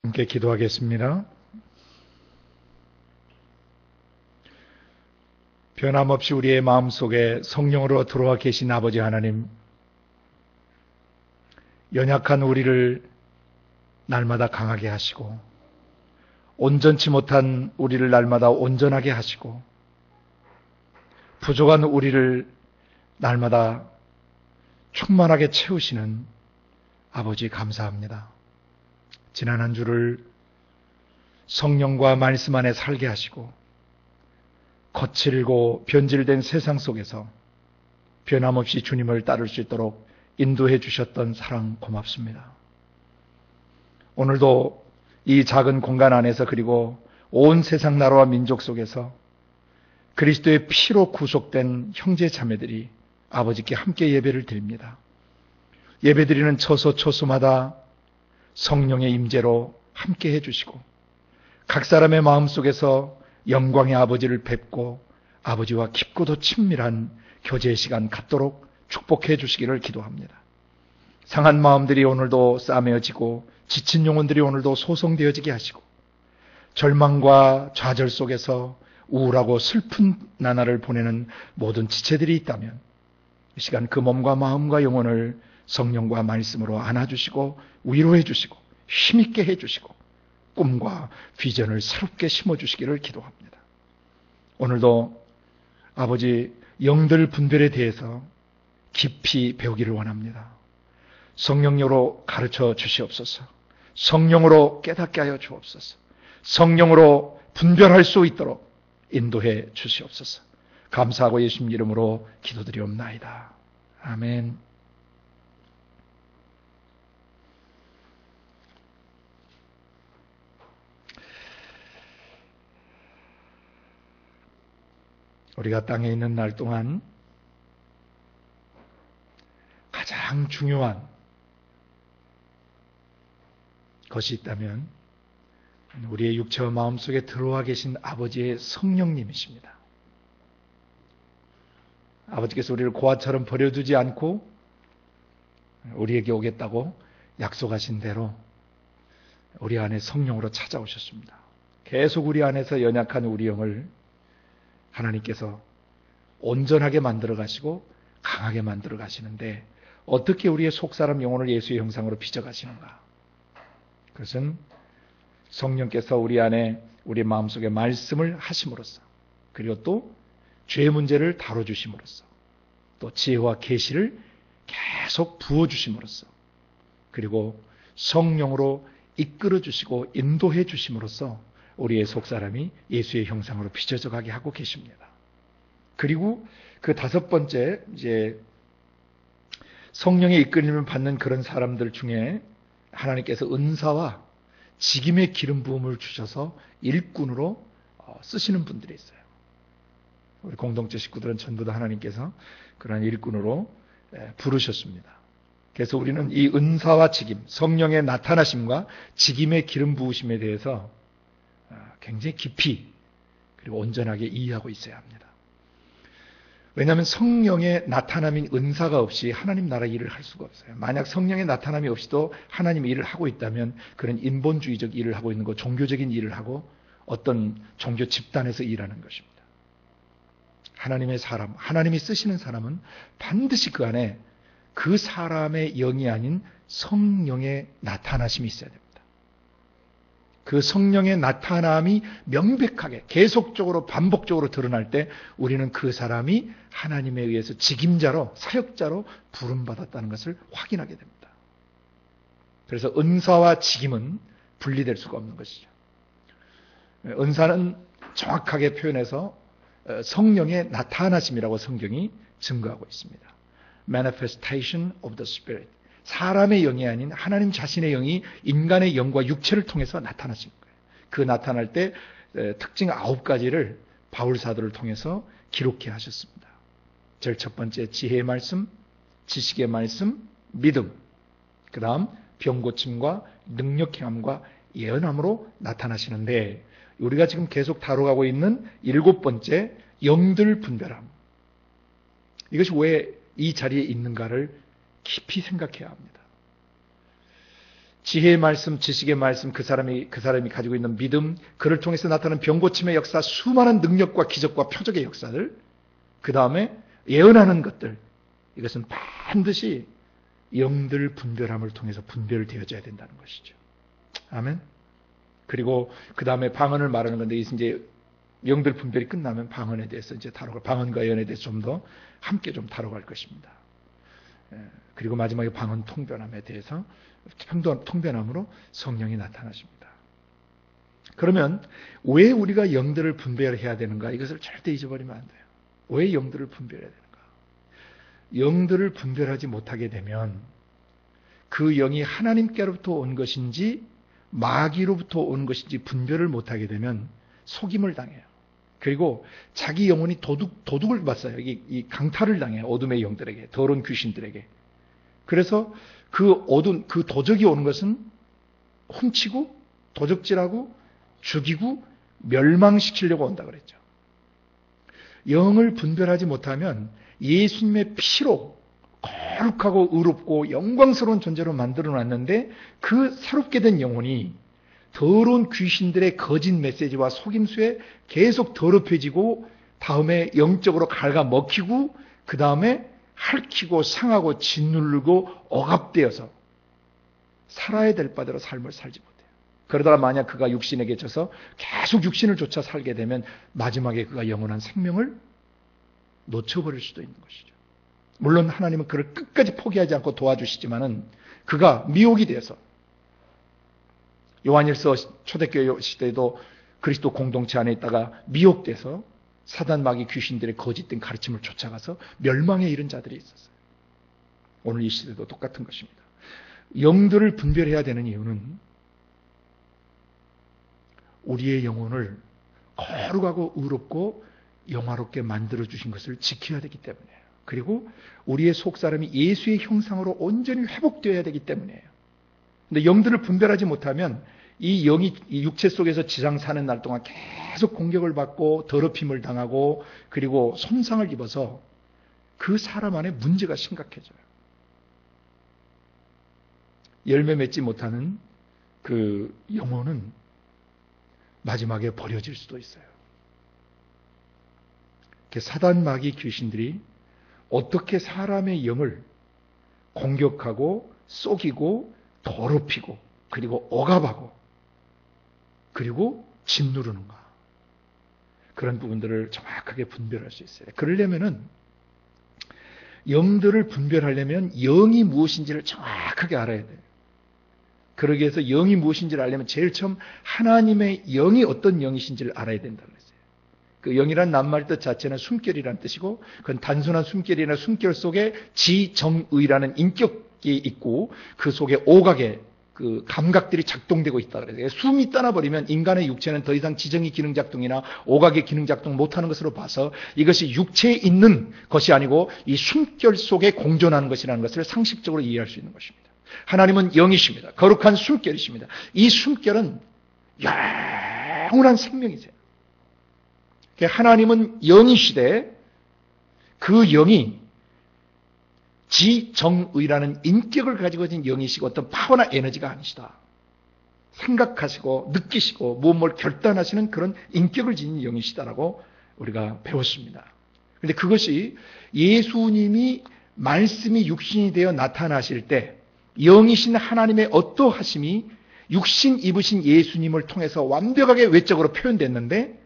함께 기도하겠습니다. 변함없이 우리의 마음속에 성령으로 들어와 계신 아버지 하나님, 연약한 우리를 날마다 강하게 하시고 온전치 못한 우리를 날마다 온전하게 하시고 부족한 우리를 날마다 충만하게 채우시는 아버지 감사합니다. 지난 한 주를 성령과 말씀 안에 살게 하시고 거칠고 변질된 세상 속에서 변함없이 주님을 따를 수 있도록 인도해 주셨던 사랑 고맙습니다. 오늘도 이 작은 공간 안에서 그리고 온 세상 나라와 민족 속에서 그리스도의 피로 구속된 형제 자매들이 아버지께 함께 예배를 드립니다. 예배드리는 처소처소마다 성령의 임재로 함께 해주시고 각 사람의 마음속에서 영광의 아버지를 뵙고 아버지와 깊고도 친밀한 교제의 시간 갖도록 축복해 주시기를 기도합니다. 상한 마음들이 오늘도 싸매어지고 지친 영혼들이 오늘도 소성되어지게 하시고 절망과 좌절 속에서 우울하고 슬픈 나날을 보내는 모든 지체들이 있다면 이 시간 그 몸과 마음과 영혼을 성령과 말씀으로 안아주시고 위로해 주시고 힘있게 해주시고 꿈과 비전을 새롭게 심어주시기를 기도합니다. 오늘도 아버지 영들 분별에 대해서 깊이 배우기를 원합니다. 성령으로 가르쳐 주시옵소서. 성령으로 깨닫게 하여 주옵소서. 성령으로 분별할 수 있도록 인도해 주시옵소서. 감사하고 예수님 이름으로 기도드리옵나이다. 아멘. 우리가 땅에 있는 날 동안 가장 중요한 것이 있다면 우리의 육체와 마음 속에 들어와 계신 아버지의 성령님이십니다. 아버지께서 우리를 고아처럼 버려두지 않고 우리에게 오겠다고 약속하신 대로 우리 안에 성령으로 찾아오셨습니다. 계속 우리 안에서 연약한 우리 영을 하나님께서 온전하게 만들어 가시고 강하게 만들어 가시는데 어떻게 우리의 속사람 영혼을 예수의 형상으로 빚어 가시는가? 그것은 성령께서 우리 안에 우리 마음속에 말씀을 하심으로써 그리고 또 죄의 문제를 다뤄주심으로써 또 지혜와 계시를 계속 부어주심으로써 그리고 성령으로 이끌어주시고 인도해 주심으로써 우리의 속사람이 예수의 형상으로 빚어져 가게 하고 계십니다. 그리고 그 다섯 번째 이제 성령의 이끌림을 받는 그런 사람들 중에 하나님께서 은사와 직임의 기름 부음을 주셔서 일꾼으로 쓰시는 분들이 있어요. 우리 공동체 식구들은 전부 다 하나님께서 그런 일꾼으로 부르셨습니다. 그래서 우리는 이 은사와 직임, 성령의 나타나심과 직임의 기름 부으심에 대해서 굉장히 깊이 그리고 온전하게 이해하고 있어야 합니다. 왜냐하면 성령의 나타남인 은사가 없이 하나님 나라 일을 할 수가 없어요. 만약 성령의 나타남이 없이도 하나님 일을 하고 있다면 그런 인본주의적 일을 하고 있는 거, 종교적인 일을 하고 어떤 종교 집단에서 일하는 것입니다. 하나님의 사람, 하나님이 쓰시는 사람은 반드시 그 안에 그 사람의 영이 아닌 성령의 나타나심이 있어야 됩니다. 그 성령의 나타남이 명백하게 계속적으로 반복적으로 드러날 때 우리는 그 사람이 하나님에 의해서 직임자로 사역자로 부름받았다는 것을 확인하게 됩니다. 그래서 은사와 직임은 분리될 수가 없는 것이죠. 은사는 정확하게 표현해서 성령의 나타나심이라고 성경이 증거하고 있습니다. Manifestation of the Spirit. 사람의 영이 아닌 하나님 자신의 영이 인간의 영과 육체를 통해서 나타나신 거예요. 그 나타날 때 특징 9가지를 바울 사도를 통해서 기록해 하셨습니다. 제일 첫 번째 지혜의 말씀, 지식의 말씀, 믿음, 그 다음 병고침과 능력행함과 예언함으로 나타나시는데 우리가 지금 계속 다뤄가고 있는 7번째 영들 분별함. 이것이 왜 이 자리에 있는가를 깊이 생각해야 합니다. 지혜의 말씀, 지식의 말씀, 그 사람이 가지고 있는 믿음, 그를 통해서 나타나는 병고침의 역사, 수많은 능력과 기적과 표적의 역사들, 그 다음에 예언하는 것들, 이것은 반드시 영들 분별함을 통해서 분별되어져야 된다는 것이죠. 아멘. 그리고 그 다음에 방언을 말하는 건데, 이제 영들 분별이 끝나면 방언에 대해서 이제 방언과 예언에 대해서 좀 더 함께 좀 다뤄갈 것입니다. 그리고 마지막에 방언 통변함에 대해서 통변함으로 성령이 나타나십니다. 그러면 왜 우리가 영들을 분별해야 되는가? 이것을 절대 잊어버리면 안 돼요. 왜 영들을 분별해야 되는가? 영들을 분별하지 못하게 되면 그 영이 하나님께로부터 온 것인지 마귀로부터 온 것인지 분별을 못하게 되면 속임을 당해요. 그리고 자기 영혼이 도둑을 받아요. 이 강탈을 당해요. 어둠의 영들에게, 더러운 귀신들에게. 그래서 그 도적이 오는 것은 훔치고 도적질하고 죽이고 멸망시키려고 온다 그랬죠. 영을 분별하지 못하면 예수님의 피로 거룩하고 의롭고 영광스러운 존재로 만들어놨는데 그 새롭게 된 영혼이 더러운 귀신들의 거짓 메시지와 속임수에 계속 더럽혀지고 다음에 영적으로 갉아먹히고 그 다음에 핥히고 상하고 짓누르고 억압되어서 살아야 될 바대로 삶을 살지 못해요. 그러다가 만약 그가 육신에게 져서 계속 육신을 쫓아 살게 되면 마지막에 그가 영원한 생명을 놓쳐버릴 수도 있는 것이죠. 물론 하나님은 그를 끝까지 포기하지 않고 도와주시지만은 그가 미혹이 돼서 요한일서 초대교회 시대에도 그리스도 공동체 안에 있다가 미혹돼서 사단 마귀 귀신들의 거짓된 가르침을 쫓아가서 멸망에 이른 자들이 있었어요. 오늘 이 시대도 똑같은 것입니다. 영들을 분별해야 되는 이유는 우리의 영혼을 거룩하고 의롭고 영화롭게 만들어주신 것을 지켜야 되기 때문이에요. 그리고 우리의 속사람이 예수의 형상으로 온전히 회복되어야 되기 때문이에요. 근데 영들을 분별하지 못하면 이 영이 이 육체 속에서 지상 사는 날 동안 계속 공격을 받고 더럽힘을 당하고 그리고 손상을 입어서 그 사람 안에 문제가 심각해져요. 열매 맺지 못하는 그 영혼은 마지막에 버려질 수도 있어요. 사단 마귀 귀신들이 어떻게 사람의 영을 공격하고 속이고 더럽히고 그리고 억압하고 그리고 짓누르는가, 그런 부분들을 정확하게 분별할 수 있어요. 그러려면은 영들을 분별하려면 영이 무엇인지를 정확하게 알아야 돼요. 그러기 위해서 영이 무엇인지를 알려면 제일 처음 하나님의 영이 어떤 영이신지를 알아야 된다고 했어요. 그 영이란 낱말 뜻 자체는 숨결이라는 뜻이고, 그건 단순한 숨결이나 숨결 속에 지정의라는 인격이 있고 그 속에 오각의 그 감각들이 작동되고 있다 그래요. 숨이 떠나버리면 인간의 육체는 더 이상 지정의 기능 작동이나 오각의 기능 작동 못하는 것으로 봐서 이것이 육체에 있는 것이 아니고 이 숨결 속에 공존하는 것이라는 것을 상식적으로 이해할 수 있는 것입니다. 하나님은 영이십니다. 거룩한 숨결이십니다. 이 숨결은 영원한 생명이세요. 하나님은 영이시되 그 영이 지정의라는 인격을 가지고 있는 영이시고 어떤 파워나 에너지가 아니시다. 생각하시고 느끼시고 무엇을 결단하시는 그런 인격을 지닌 영이시다라고 우리가 배웠습니다. 그런데 그것이 예수님이 말씀이 육신이 되어 나타나실 때 영이신 하나님의 어떠하심이 육신 입으신 예수님을 통해서 완벽하게 외적으로 표현됐는데,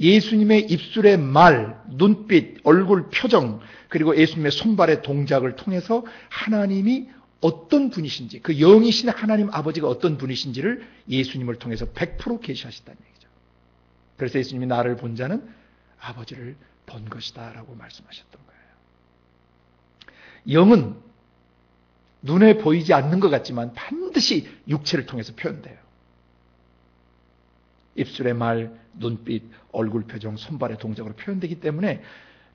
예수님의 입술의 말, 눈빛, 얼굴 표정, 그리고 예수님의 손발의 동작을 통해서 하나님이 어떤 분이신지, 그 영이신 하나님 아버지가 어떤 분이신지를 예수님을 통해서 100% 계시하셨다는 얘기죠. 그래서 예수님이 나를 본 자는 아버지를 본 것이다 라고 말씀하셨던 거예요. 영은 눈에 보이지 않는 것 같지만 반드시 육체를 통해서 표현돼요. 입술의 말, 눈빛, 얼굴 표정, 손발의 동작으로 표현되기 때문에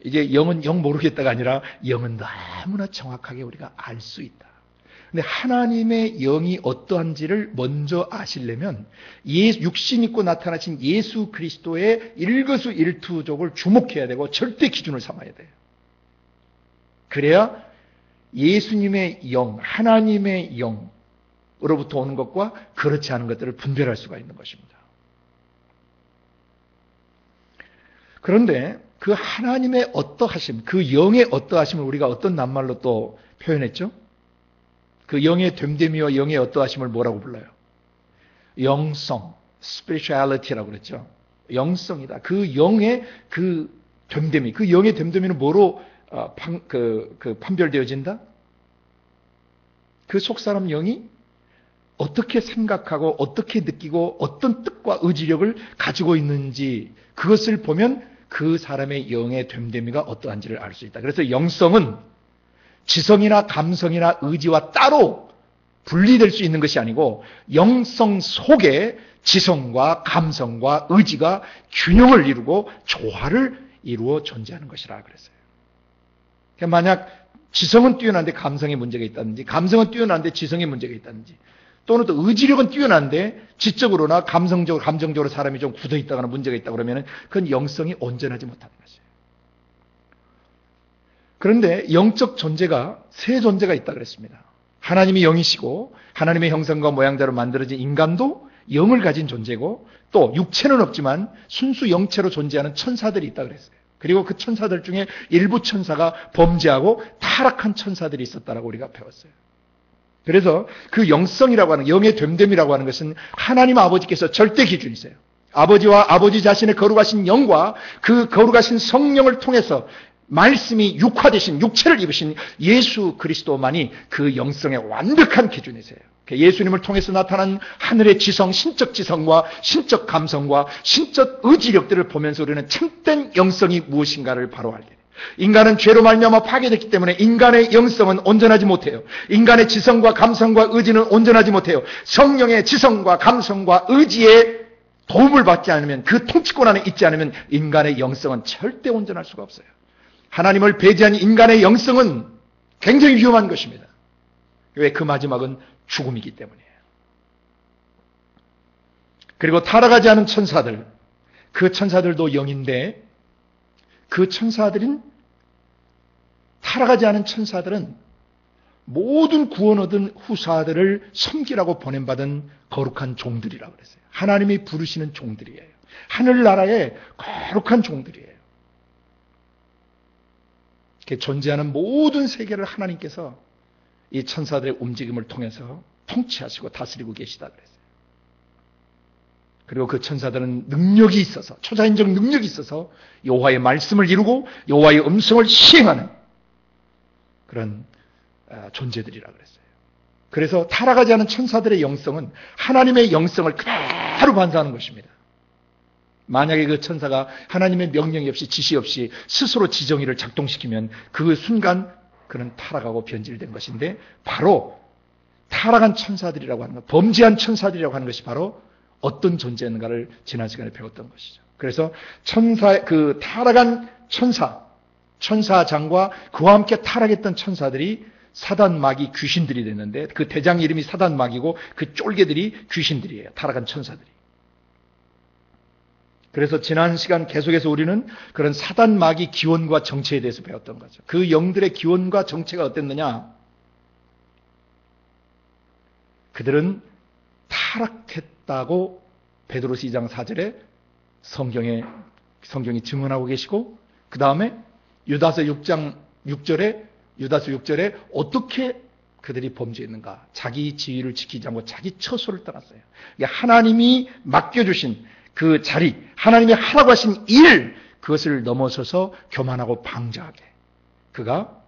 이제 영은 영 모르겠다가 아니라 영은 너무나 정확하게 우리가 알 수 있다. 근데 하나님의 영이 어떠한지를 먼저 아시려면 육신 입고 나타나신 예수 그리스도의 일거수일투족을 주목해야 되고 절대 기준을 삼아야 돼요. 그래야 예수님의 영, 하나님의 영, 하나님으로부터 오는 것과 그렇지 않은 것들을 분별할 수가 있는 것입니다. 그런데 그 하나님의 어떠하심, 그 영의 어떠하심을 우리가 어떤 낱말로 또 표현했죠? 그 영의 됨됨이와 영의 어떠하심을 뭐라고 불러요? 영성, spirituality라고 그랬죠. 영성이다. 그 영의 그 됨됨이, 그 영의 됨됨이는 뭐로 판별되어진다? 그 속사람 영이 어떻게 생각하고 어떻게 느끼고 어떤 뜻과 의지력을 가지고 있는지 그것을 보면 그 사람의 영의 됨됨이가 어떠한지를 알 수 있다. 그래서 영성은 지성이나 감성이나 의지와 따로 분리될 수 있는 것이 아니고 영성 속에 지성과 감성과 의지가 균형을 이루고 조화를 이루어 존재하는 것이라 그랬어요. 그러니까 만약 지성은 뛰어난데 감성에 문제가 있다든지 감성은 뛰어난데 지성에 문제가 있다든지 또는 또 의지력은 뛰어난데 지적으로나 감정적으로 사람이 좀 굳어 있다거나 문제가 있다 그러면 그건 영성이 온전하지 못하는 것이에요. 그런데 영적 존재가 세 존재가 있다 그랬습니다. 하나님이 영이시고 하나님의 형상과 모양대로 만들어진 인간도 영을 가진 존재고 또 육체는 없지만 순수 영체로 존재하는 천사들이 있다 그랬어요. 그리고 그 천사들 중에 일부 천사가 범죄하고 타락한 천사들이 있었다라고 우리가 배웠어요. 그래서 그 영성이라고 하는 영의 됨됨이라고 하는 것은 하나님 아버지께서 절대 기준이세요. 아버지와 아버지 자신의 거룩하신 영과 그 거룩하신 성령을 통해서 말씀이 육화되신 육체를 입으신 예수 그리스도만이 그 영성의 완벽한 기준이세요. 예수님을 통해서 나타난 하늘의 지성, 신적 지성과 신적 감성과 신적 의지력들을 보면서 우리는 참된 영성이 무엇인가를 바로 알게 돼요. 인간은 죄로 말미암아 파괴됐기 때문에 인간의 영성은 온전하지 못해요. 인간의 지성과 감성과 의지는 온전하지 못해요. 성령의 지성과 감성과 의지에 도움을 받지 않으면 그 통치권 안에 있지 않으면 인간의 영성은 절대 온전할 수가 없어요. 하나님을 배제한 인간의 영성은 굉장히 위험한 것입니다. 왜? 그 마지막은 죽음이기 때문이에요. 그리고 타락하지 않은 천사들, 그 천사들도 영인데 그 타락하지 않은 천사들은 모든 구원 얻은 후사들을 섬기라고 보냄받은 거룩한 종들이라고 그랬어요. 하나님이 부르시는 종들이에요. 하늘나라의 거룩한 종들이에요. 이렇게 존재하는 모든 세계를 하나님께서 이 천사들의 움직임을 통해서 통치하시고 다스리고 계시다 그랬어요. 그리고 그 천사들은 능력이 있어서 초자연적 능력이 있어서 여호와의 말씀을 이루고 여호와의 음성을 시행하는 그런 존재들이라 그랬어요. 그래서 타락하지 않은 천사들의 영성은 하나님의 영성을 그대로 반사하는 것입니다. 만약에 그 천사가 하나님의 명령이 없이 지시 없이 스스로 지정의를 작동시키면 그 순간 그는 타락하고 변질된 것인데 바로 타락한 천사들이라고 하는 것, 범죄한 천사들이라고 하는 것이 바로 어떤 존재인가를 지난 시간에 배웠던 것이죠. 그래서 그 타락한 천사장과 그와 함께 타락했던 천사들이 사단, 마귀, 귀신들이 됐는데 그 대장 이름이 사단, 마귀고 그 쫄개들이 귀신들이에요. 타락한 천사들이. 그래서 지난 시간 계속해서 우리는 그런 사단, 마귀, 기원과 정체에 대해서 배웠던 거죠. 그 영들의 기원과 정체가 어땠느냐? 그들은 타락했다고 베드로서 2장 4절에 성경이 증언하고 계시고 그 다음에 유다서 6장 6절에 어떻게 그들이 범죄했는가? 자기 지위를 지키지 않고 자기 처소를 떠났어요. 하나님이 맡겨주신 그 자리, 하나님이 하라고 하신 일, 그것을 넘어서서 교만하고 방자하게 그가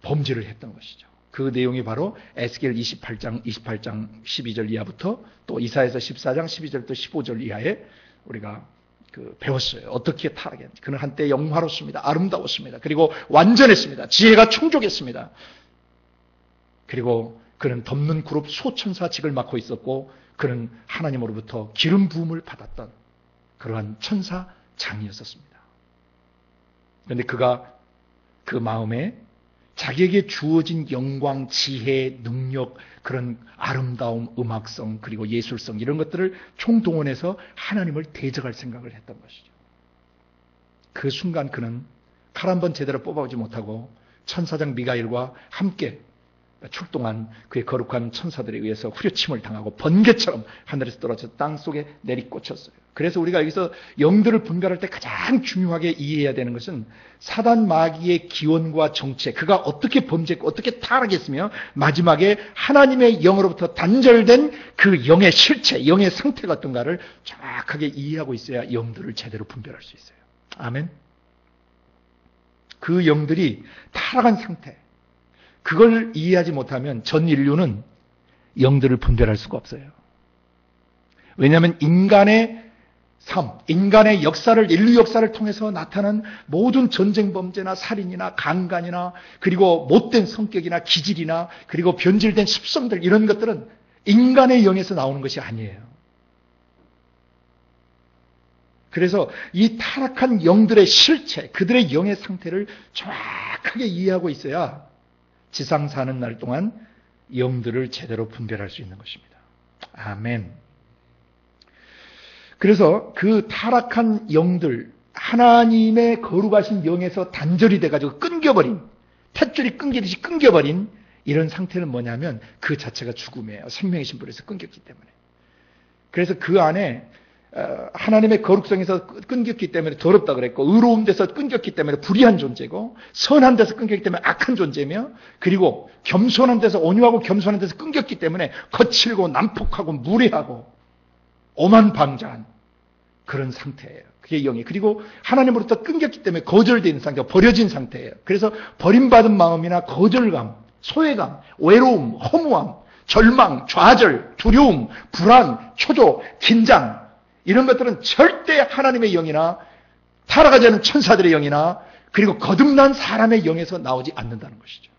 범죄를 했던 것이죠. 그 내용이 바로 에스겔 28장 12절 이하부터 또 이사야서 14장 12절부터 15절 이하에 우리가 배웠어요. 어떻게 타락했는지. 그는 한때 영화롭습니다. 아름다웠습니다. 그리고 완전했습니다. 지혜가 충족했습니다. 그리고 그는 덮는 그룹 소천사직을 맡고 있었고 그는 하나님으로부터 기름 부음을 받았던 그러한 천사장이었었습니다. 그런데 그가 그 마음에 자기에게 주어진 영광, 지혜, 능력, 그런 아름다움, 음악성, 그리고 예술성 이런 것들을 총동원해서 하나님을 대적할 생각을 했던 것이죠. 그 순간 그는 칼 한 번 제대로 뽑아오지 못하고 천사장 미가엘과 함께 출동한 그의 거룩한 천사들에 의해서 후려침을 당하고 번개처럼 하늘에서 떨어져 땅 속에 내리꽂혔어요. 그래서 우리가 여기서 영들을 분별할 때 가장 중요하게 이해해야 되는 것은 사단 마귀의 기원과 정체, 그가 어떻게 범죄했고 어떻게 타락했으며 마지막에 하나님의 영으로부터 단절된 그 영의 실체, 영의 상태가 어떤가를 정확하게 이해하고 있어야 영들을 제대로 분별할 수 있어요. 아멘. 그 영들이 타락한 상태, 그걸 이해하지 못하면 전 인류는 영들을 분별할 수가 없어요. 왜냐하면 인간의 삶, 인간의 역사를, 인류 역사를 통해서 나타난 모든 전쟁 범죄나 살인이나 강간이나 그리고 못된 성격이나 기질이나 그리고 변질된 습성들, 이런 것들은 인간의 영에서 나오는 것이 아니에요. 그래서 이 타락한 영들의 실체, 그들의 영의 상태를 정확하게 이해하고 있어야 지상 사는 날 동안 영들을 제대로 분별할 수 있는 것입니다. 아멘. 그래서 그 타락한 영들, 하나님의 거룩하신 영에서 단절이 돼가지고 끊겨버린, 탯줄이 끊기듯이 끊겨버린 이런 상태는 뭐냐면 그 자체가 죽음이에요. 생명의 신분에서 끊겼기 때문에. 그래서 그 안에 하나님의 거룩성에서 끊겼기 때문에 더럽다 그랬고, 의로운 데서 끊겼기 때문에 불의한 존재고, 선한 데서 끊겼기 때문에 악한 존재며, 그리고 겸손한 데서, 온유하고 겸손한 데서 끊겼기 때문에 거칠고 난폭하고 무례하고 오만방자한 그런 상태예요. 그게 영이. 그리고 하나님으로부터 끊겼기 때문에 거절되어 있는 상태가, 버려진 상태예요. 그래서 버림받은 마음이나 거절감, 소외감, 외로움, 허무함, 절망, 좌절, 두려움, 불안, 초조, 긴장, 이런 것들은 절대 하나님의 영이나 타락하지 않은 천사들의 영이나 그리고 거듭난 사람의 영에서 나오지 않는다는 것이죠.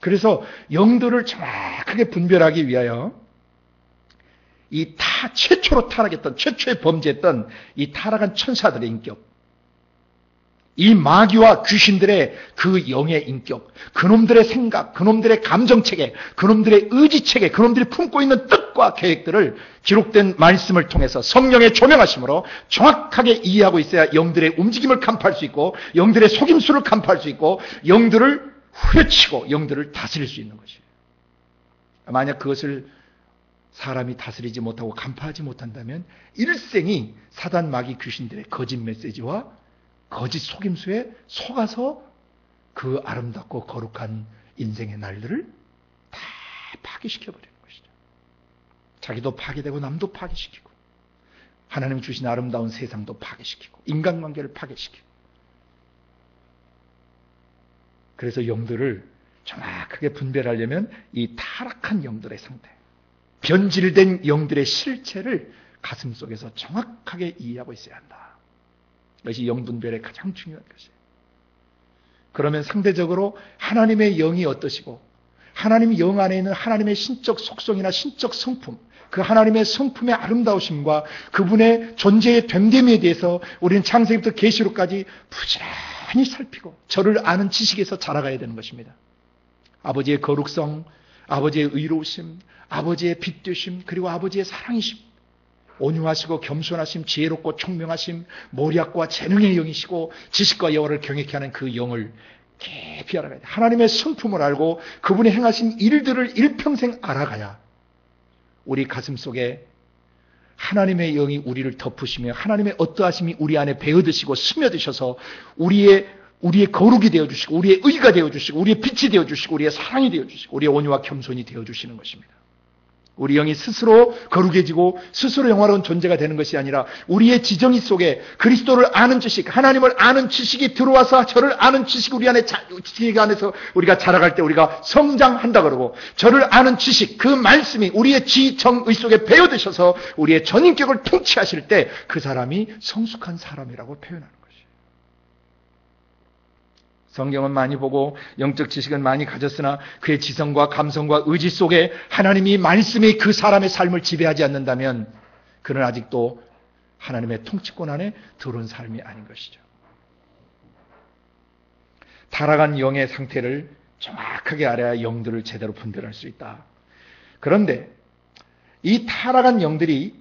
그래서 영들을 정확하게 분별하기 위하여 이 최초로 타락했던, 최초에 범죄했던 이 타락한 천사들의 인격, 이 마귀와 귀신들의 그 영의 인격, 그놈들의 생각, 그놈들의 감정체계, 그놈들의 의지체계, 그놈들이 품고 있는 뜻과 계획들을 기록된 말씀을 통해서 성령의 조명하심으로 정확하게 이해하고 있어야 영들의 움직임을 간파할 수 있고, 영들의 속임수를 간파할 수 있고, 영들을 후려치고 영들을 다스릴 수 있는 것이에요. 만약 그것을 사람이 다스리지 못하고 간파하지 못한다면 일생이 사단 마귀 귀신들의 거짓 메시지와 거짓 속임수에 속아서 그 아름답고 거룩한 인생의 날들을 다 파괴시켜버리는 것이죠. 자기도 파괴되고 남도 파괴시키고 하나님 주신 아름다운 세상도 파괴시키고 인간관계를 파괴시키고. 그래서 영들을 정확하게 분별하려면 이 타락한 영들의 상태, 변질된 영들의 실체를 가슴속에서 정확하게 이해하고 있어야 한다. 이것이 영분별의 가장 중요한 것이에요. 그러면 상대적으로 하나님의 영이 어떠시고, 하나님의 영 안에 있는 하나님의 신적 속성이나 신적 성품, 그 하나님의 성품의 아름다우심과 그분의 존재의 됨됨이에 대해서 우리는 창세기부터 계시록까지 부지런히 살피고 저를 아는 지식에서 자라가야 되는 것입니다. 아버지의 거룩성, 아버지의 의로우심, 아버지의 빛되심, 그리고 아버지의 사랑이심, 온유하시고 겸손하심, 지혜롭고 총명하심, 모략과 재능의 영이시고 지식과 여호와를 경외케 하는 그 영을 깊이 알아가야 돼. 하나님의 성품을 알고 그분이 행하신 일들을 일평생 알아가야 우리 가슴 속에 하나님의 영이 우리를 덮으시며 하나님의 어떠하심이 우리 안에 배어드시고 스며드셔서 우리의 거룩이 되어주시고 우리의 의가 되어주시고 우리의 빛이 되어주시고 우리의 사랑이 되어주시고 우리의 온유와 겸손이 되어주시는 것입니다. 우리 영이 스스로 거룩해지고 스스로 영화로운 존재가 되는 것이 아니라 우리의 지정의 속에 그리스도를 아는 지식, 하나님을 아는 지식이 들어와서 저를 아는 지식, 우리 안에 지식 안에서 우리가 자라갈 때 우리가 성장한다 그러고, 저를 아는 지식, 그 말씀이 우리의 지정의 속에 배어드셔서 우리의 전인격을 통치하실 때 그 사람이 성숙한 사람이라고 표현하는 것이에요. 성경은 많이 보고 영적 지식은 많이 가졌으나 그의 지성과 감성과 의지 속에 하나님이 말씀이 그 사람의 삶을 지배하지 않는다면 그는 아직도 하나님의 통치권 안에 들어온 삶이 아닌 것이죠. 타락한 영의 상태를 정확하게 알아야 영들을 제대로 분별할 수 있다. 그런데 이 타락한 영들이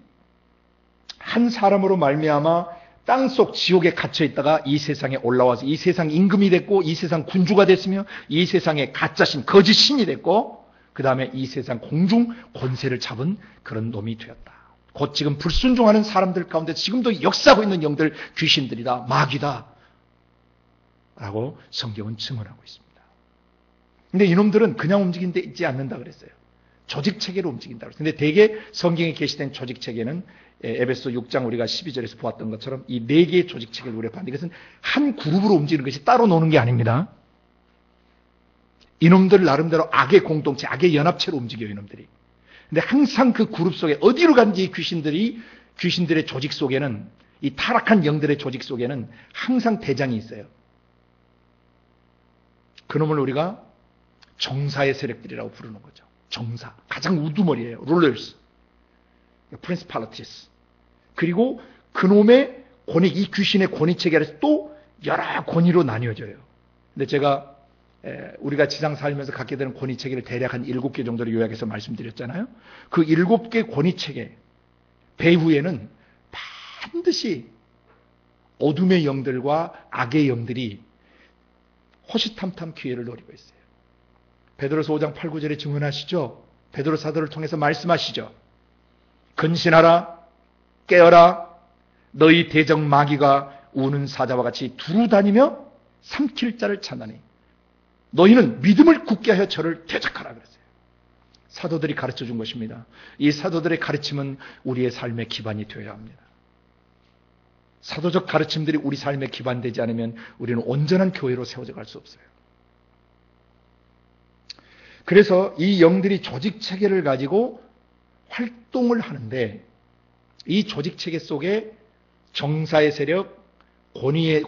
한 사람으로 말미암아 땅속 지옥에 갇혀 있다가 이 세상에 올라와서 이 세상 임금이 됐고 이 세상 군주가 됐으며 이 세상의 가짜신 거짓 신이 됐고 그 다음에 이 세상 공중 권세를 잡은 그런 놈이 되었다. 곧 지금 불순종하는 사람들 가운데 지금도 역사하고 있는 영들 귀신들이다, 마귀다 라고 성경은 증언하고 있습니다. 근데 이놈들은 그냥 움직이는데 있지 않는다 그랬어요. 조직체계로 움직인다 그랬어요. 근데 대개 성경에 게시된 조직체계는 에베소 6장 우리가 12절에서 보았던 것처럼 이 4개의 조직체계를 우리가 봤는데 이것은 한 그룹으로 움직이는 것이 따로 노는 게 아닙니다. 이놈들 나름대로 악의 공동체, 악의 연합체로 움직여요, 이놈들이. 근데 항상 그 그룹 속에 어디로 간지 귀신들의 조직 속에는, 이 타락한 영들의 조직 속에는 항상 대장이 있어요. 그놈을 우리가 정사의 세력들이라고 부르는 거죠. 정사. 가장 우두머리예요. rulers, principalities. 그리고 그놈의 권위, 이 귀신의 권위 체계에서 또 여러 권위로 나뉘어져요. 근데 제가 우리가 지상 살면서 갖게 되는 권위 체계를 대략 한 7개 정도로 요약해서 말씀드렸잖아요. 그 7개 권위 체계 배후에는 반드시 어둠의 영들과 악의 영들이 호시탐탐 기회를 노리고 있어요. 베드로서 5장 8, 9절에 증언하시죠. 베드로 사도를 통해서 말씀하시죠. 근신하라, 깨어라, 너희 대적 마귀가 우는 사자와 같이 두루 다니며 삼킬 자를 찾나니 너희는 믿음을 굳게 하여 저를 대적하라 그랬어요. 사도들이 가르쳐 준 것입니다. 이 사도들의 가르침은 우리의 삶의 기반이 되어야 합니다. 사도적 가르침들이 우리 삶에 기반되지 않으면 우리는 온전한 교회로 세워져 갈 수 없어요. 그래서 이 영들이 조직체계를 가지고 활동을 하는데 이 조직체계 속에 정사의 세력, 권위의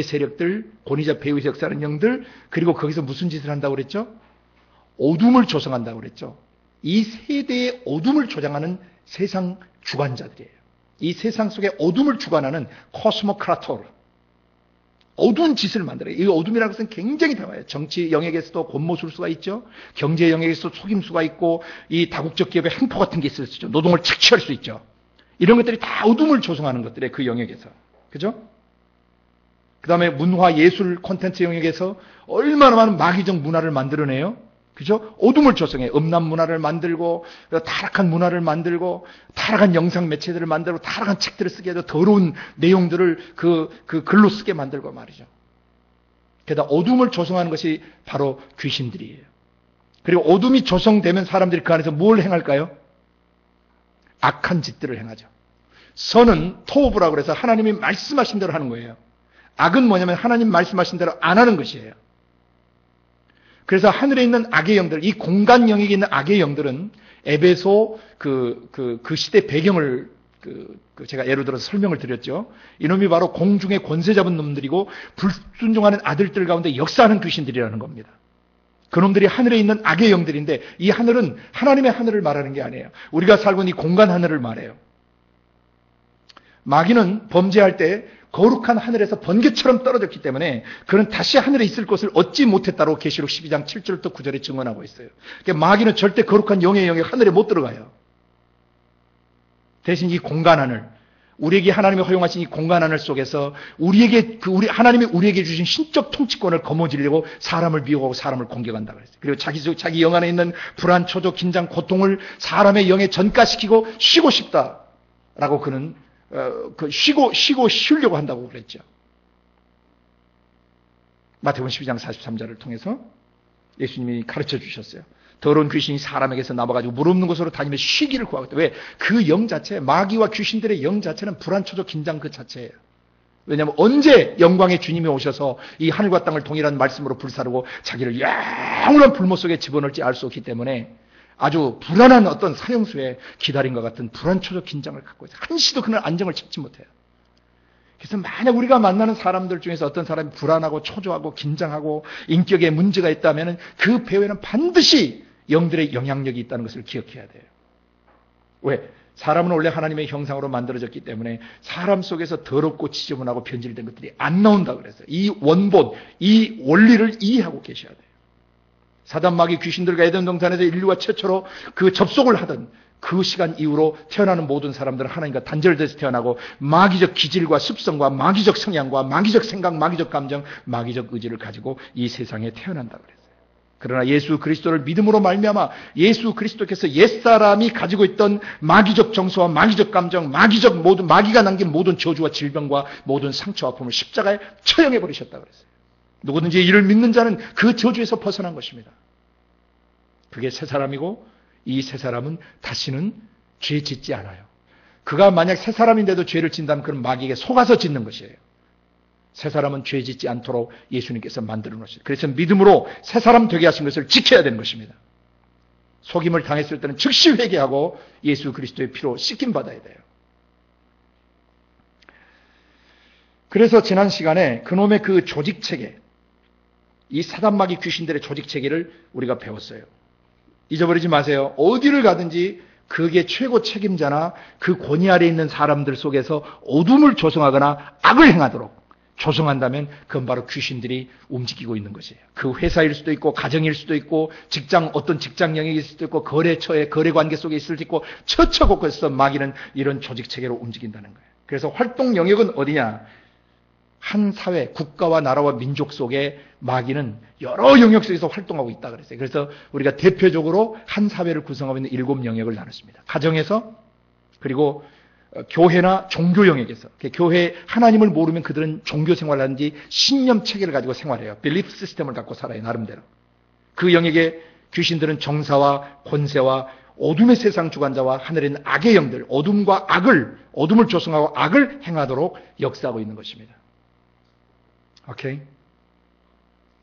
세력들, 권위자 배후에서 역사하는 영들, 그리고 거기서 무슨 짓을 한다고 그랬죠? 어둠을 조성한다고 그랬죠. 이 세대의 어둠을 조장하는 세상 주관자들이에요. 이 세상 속에 어둠을 주관하는 코스모크라토르, 어두운 짓을 만들어요. 이 어둠이라는 것은 굉장히 다양해요. 정치 영역에서도 권모술수가 있죠. 경제 영역에서도 속임수가 있고 이 다국적 기업의 횡포 같은 게 있을 수 있죠. 노동을 착취할 수 있죠. 이런 것들이 다 어둠을 조성하는 것들이에요. 그 영역에서. 그죠? 그 다음에 문화, 예술, 콘텐츠 영역에서 얼마나 많은 마귀적 문화를 만들어내요. 그죠? 어둠을 조성해. 음란 문화를 만들고, 타락한 문화를 만들고, 타락한 영상 매체들을 만들고, 타락한 책들을 쓰게 해서 더러운 내용들을 그 글로 쓰게 만들고 말이죠. 게다가 어둠을 조성하는 것이 바로 귀신들이에요. 그리고 어둠이 조성되면 사람들이 그 안에서 뭘 행할까요? 악한 짓들을 행하죠. 선은 토브라고 해서 하나님이 말씀하신 대로 하는 거예요. 악은 뭐냐면 하나님 말씀하신 대로 안 하는 것이에요. 그래서 하늘에 있는 악의 영들, 이 공간 영역에 있는 악의 영들은 에베소 그 시대 배경을 제가 예를 들어서 설명을 드렸죠. 이놈이 바로 공중에 권세 잡은 놈들이고 불순종하는 아들들 가운데 역사하는 귀신들이라는 겁니다. 그놈들이 하늘에 있는 악의 영들인데 이 하늘은 하나님의 하늘을 말하는 게 아니에요. 우리가 살고 있는 이 공간 하늘을 말해요. 마귀는 범죄할 때 거룩한 하늘에서 번개처럼 떨어졌기 때문에 그는 다시 하늘에 있을 곳을 얻지 못했다고 계시록 12장 7절부터 9절에 증언하고 있어요. 그러니까 마귀는 절대 거룩한 영의 영역 하늘에 못 들어가요. 대신 이 공간 하늘, 우리에게 하나님이 허용하신 이 공간 하늘 속에서 하나님이 우리에게 주신 신적 통치권을 거머쥐려고 사람을 미혹하고 사람을 공격한다 그랬어요. 그리고 자기 영 안에 있는 불안, 초조, 긴장, 고통을 사람의 영에 전가시키고 쉬고 싶다라고 그는 쉬고 쉬려고 한다고 그랬죠. 마태복음 12장 43절을 통해서 예수님이 가르쳐 주셨어요. 더러운 귀신이 사람에게서 나와가지고 물 없는 곳으로 다니며 쉬기를 구하겠다. 왜? 그 영 자체, 마귀와 귀신들의 영 자체는 불안, 초조, 긴장 그 자체예요. 왜냐하면 언제 영광의 주님이 오셔서 이 하늘과 땅을 동일한 말씀으로 불사르고 자기를 영원한 불못 속에 집어넣을지 알 수 없기 때문에 아주 불안한 어떤 사형수의 기다림과 같은 불안, 초조, 긴장을 갖고 있어요. 한시도 그는 안정을 찾지 못해요. 그래서 만약 우리가 만나는 사람들 중에서 어떤 사람이 불안하고 초조하고 긴장하고 인격에 문제가 있다면 그 배후에는 반드시 영들의 영향력이 있다는 것을 기억해야 돼요. 왜? 사람은 원래 하나님의 형상으로 만들어졌기 때문에 사람 속에서 더럽고 지저분하고 변질된 것들이 안 나온다고 그랬어요. 이 원본, 이 원리를 이해하고 계셔야 돼요. 사단 마귀 귀신들과 에덴 동산에서 인류가 최초로 그 접속을 하던 그 시간 이후로 태어나는 모든 사람들은 하나님과 단절돼서 태어나고 마귀적 기질과 습성과 마귀적 성향과 마귀적 생각, 마귀적 감정, 마귀적 의지를 가지고 이 세상에 태어난다고 그랬어요. 그러나 예수 그리스도를 믿음으로 말미암아 예수 그리스도께서 옛사람이 가지고 있던 마귀적 정서와 마귀적 감정, 마귀적 모든 마귀가 남긴 모든 저주와 질병과 모든 상처와 아픔을 십자가에 처형해 버리셨다고 그랬어요. 누구든지 이를 믿는 자는 그 저주에서 벗어난 것입니다. 그게 새 사람이고 이 새 사람은 다시는 죄 짓지 않아요. 그가 만약 새 사람인데도 죄를 짓는다면 그건 마귀에게 속아서 짓는 것이에요. 새 사람은 죄 짓지 않도록 예수님께서 만들어 놓으셨어요. 그래서 믿음으로 새 사람 되게 하신 것을 지켜야 되는 것입니다. 속임을 당했을 때는 즉시 회개하고 예수 그리스도의 피로 씻김 받아야 돼요. 그래서 지난 시간에 그놈의 그 조직체계, 이 사단마귀 귀신들의 조직체계를 우리가 배웠어요. 잊어버리지 마세요. 어디를 가든지 그게 최고 책임자나 그 권위 아래에 있는 사람들 속에서 어둠을 조성하거나 악을 행하도록 조성한다면 그건 바로 귀신들이 움직이고 있는 것이에요. 그 회사일 수도 있고 가정일 수도 있고 어떤 직장 영역일 수도 있고 거래처의 거래관계 속에 있을 수도 있고 처처곳곳에서 마귀는 이런 조직체계로 움직인다는 거예요. 그래서 활동 영역은 어디냐? 한 사회, 국가와 나라와 민족 속에 마귀는 여러 영역 속에서 활동하고 있다 그랬어요. 그래서 우리가 대표적으로 한 사회를 구성하고 있는 7 영역을 나눴습니다. 가정에서, 그리고 교회나 종교 영역에서. 교회 하나님을 모르면 그들은 종교 생활하는지 신념 체계를 가지고 생활해요. 빌리프 시스템을 갖고 살아요, 나름대로. 그 영역에 귀신들은 정사와 권세와 어둠의 세상 주관자와 하늘에 있는 악의 영들, 어둠을 조성하고 악을 행하도록 역사하고 있는 것입니다. 오케이?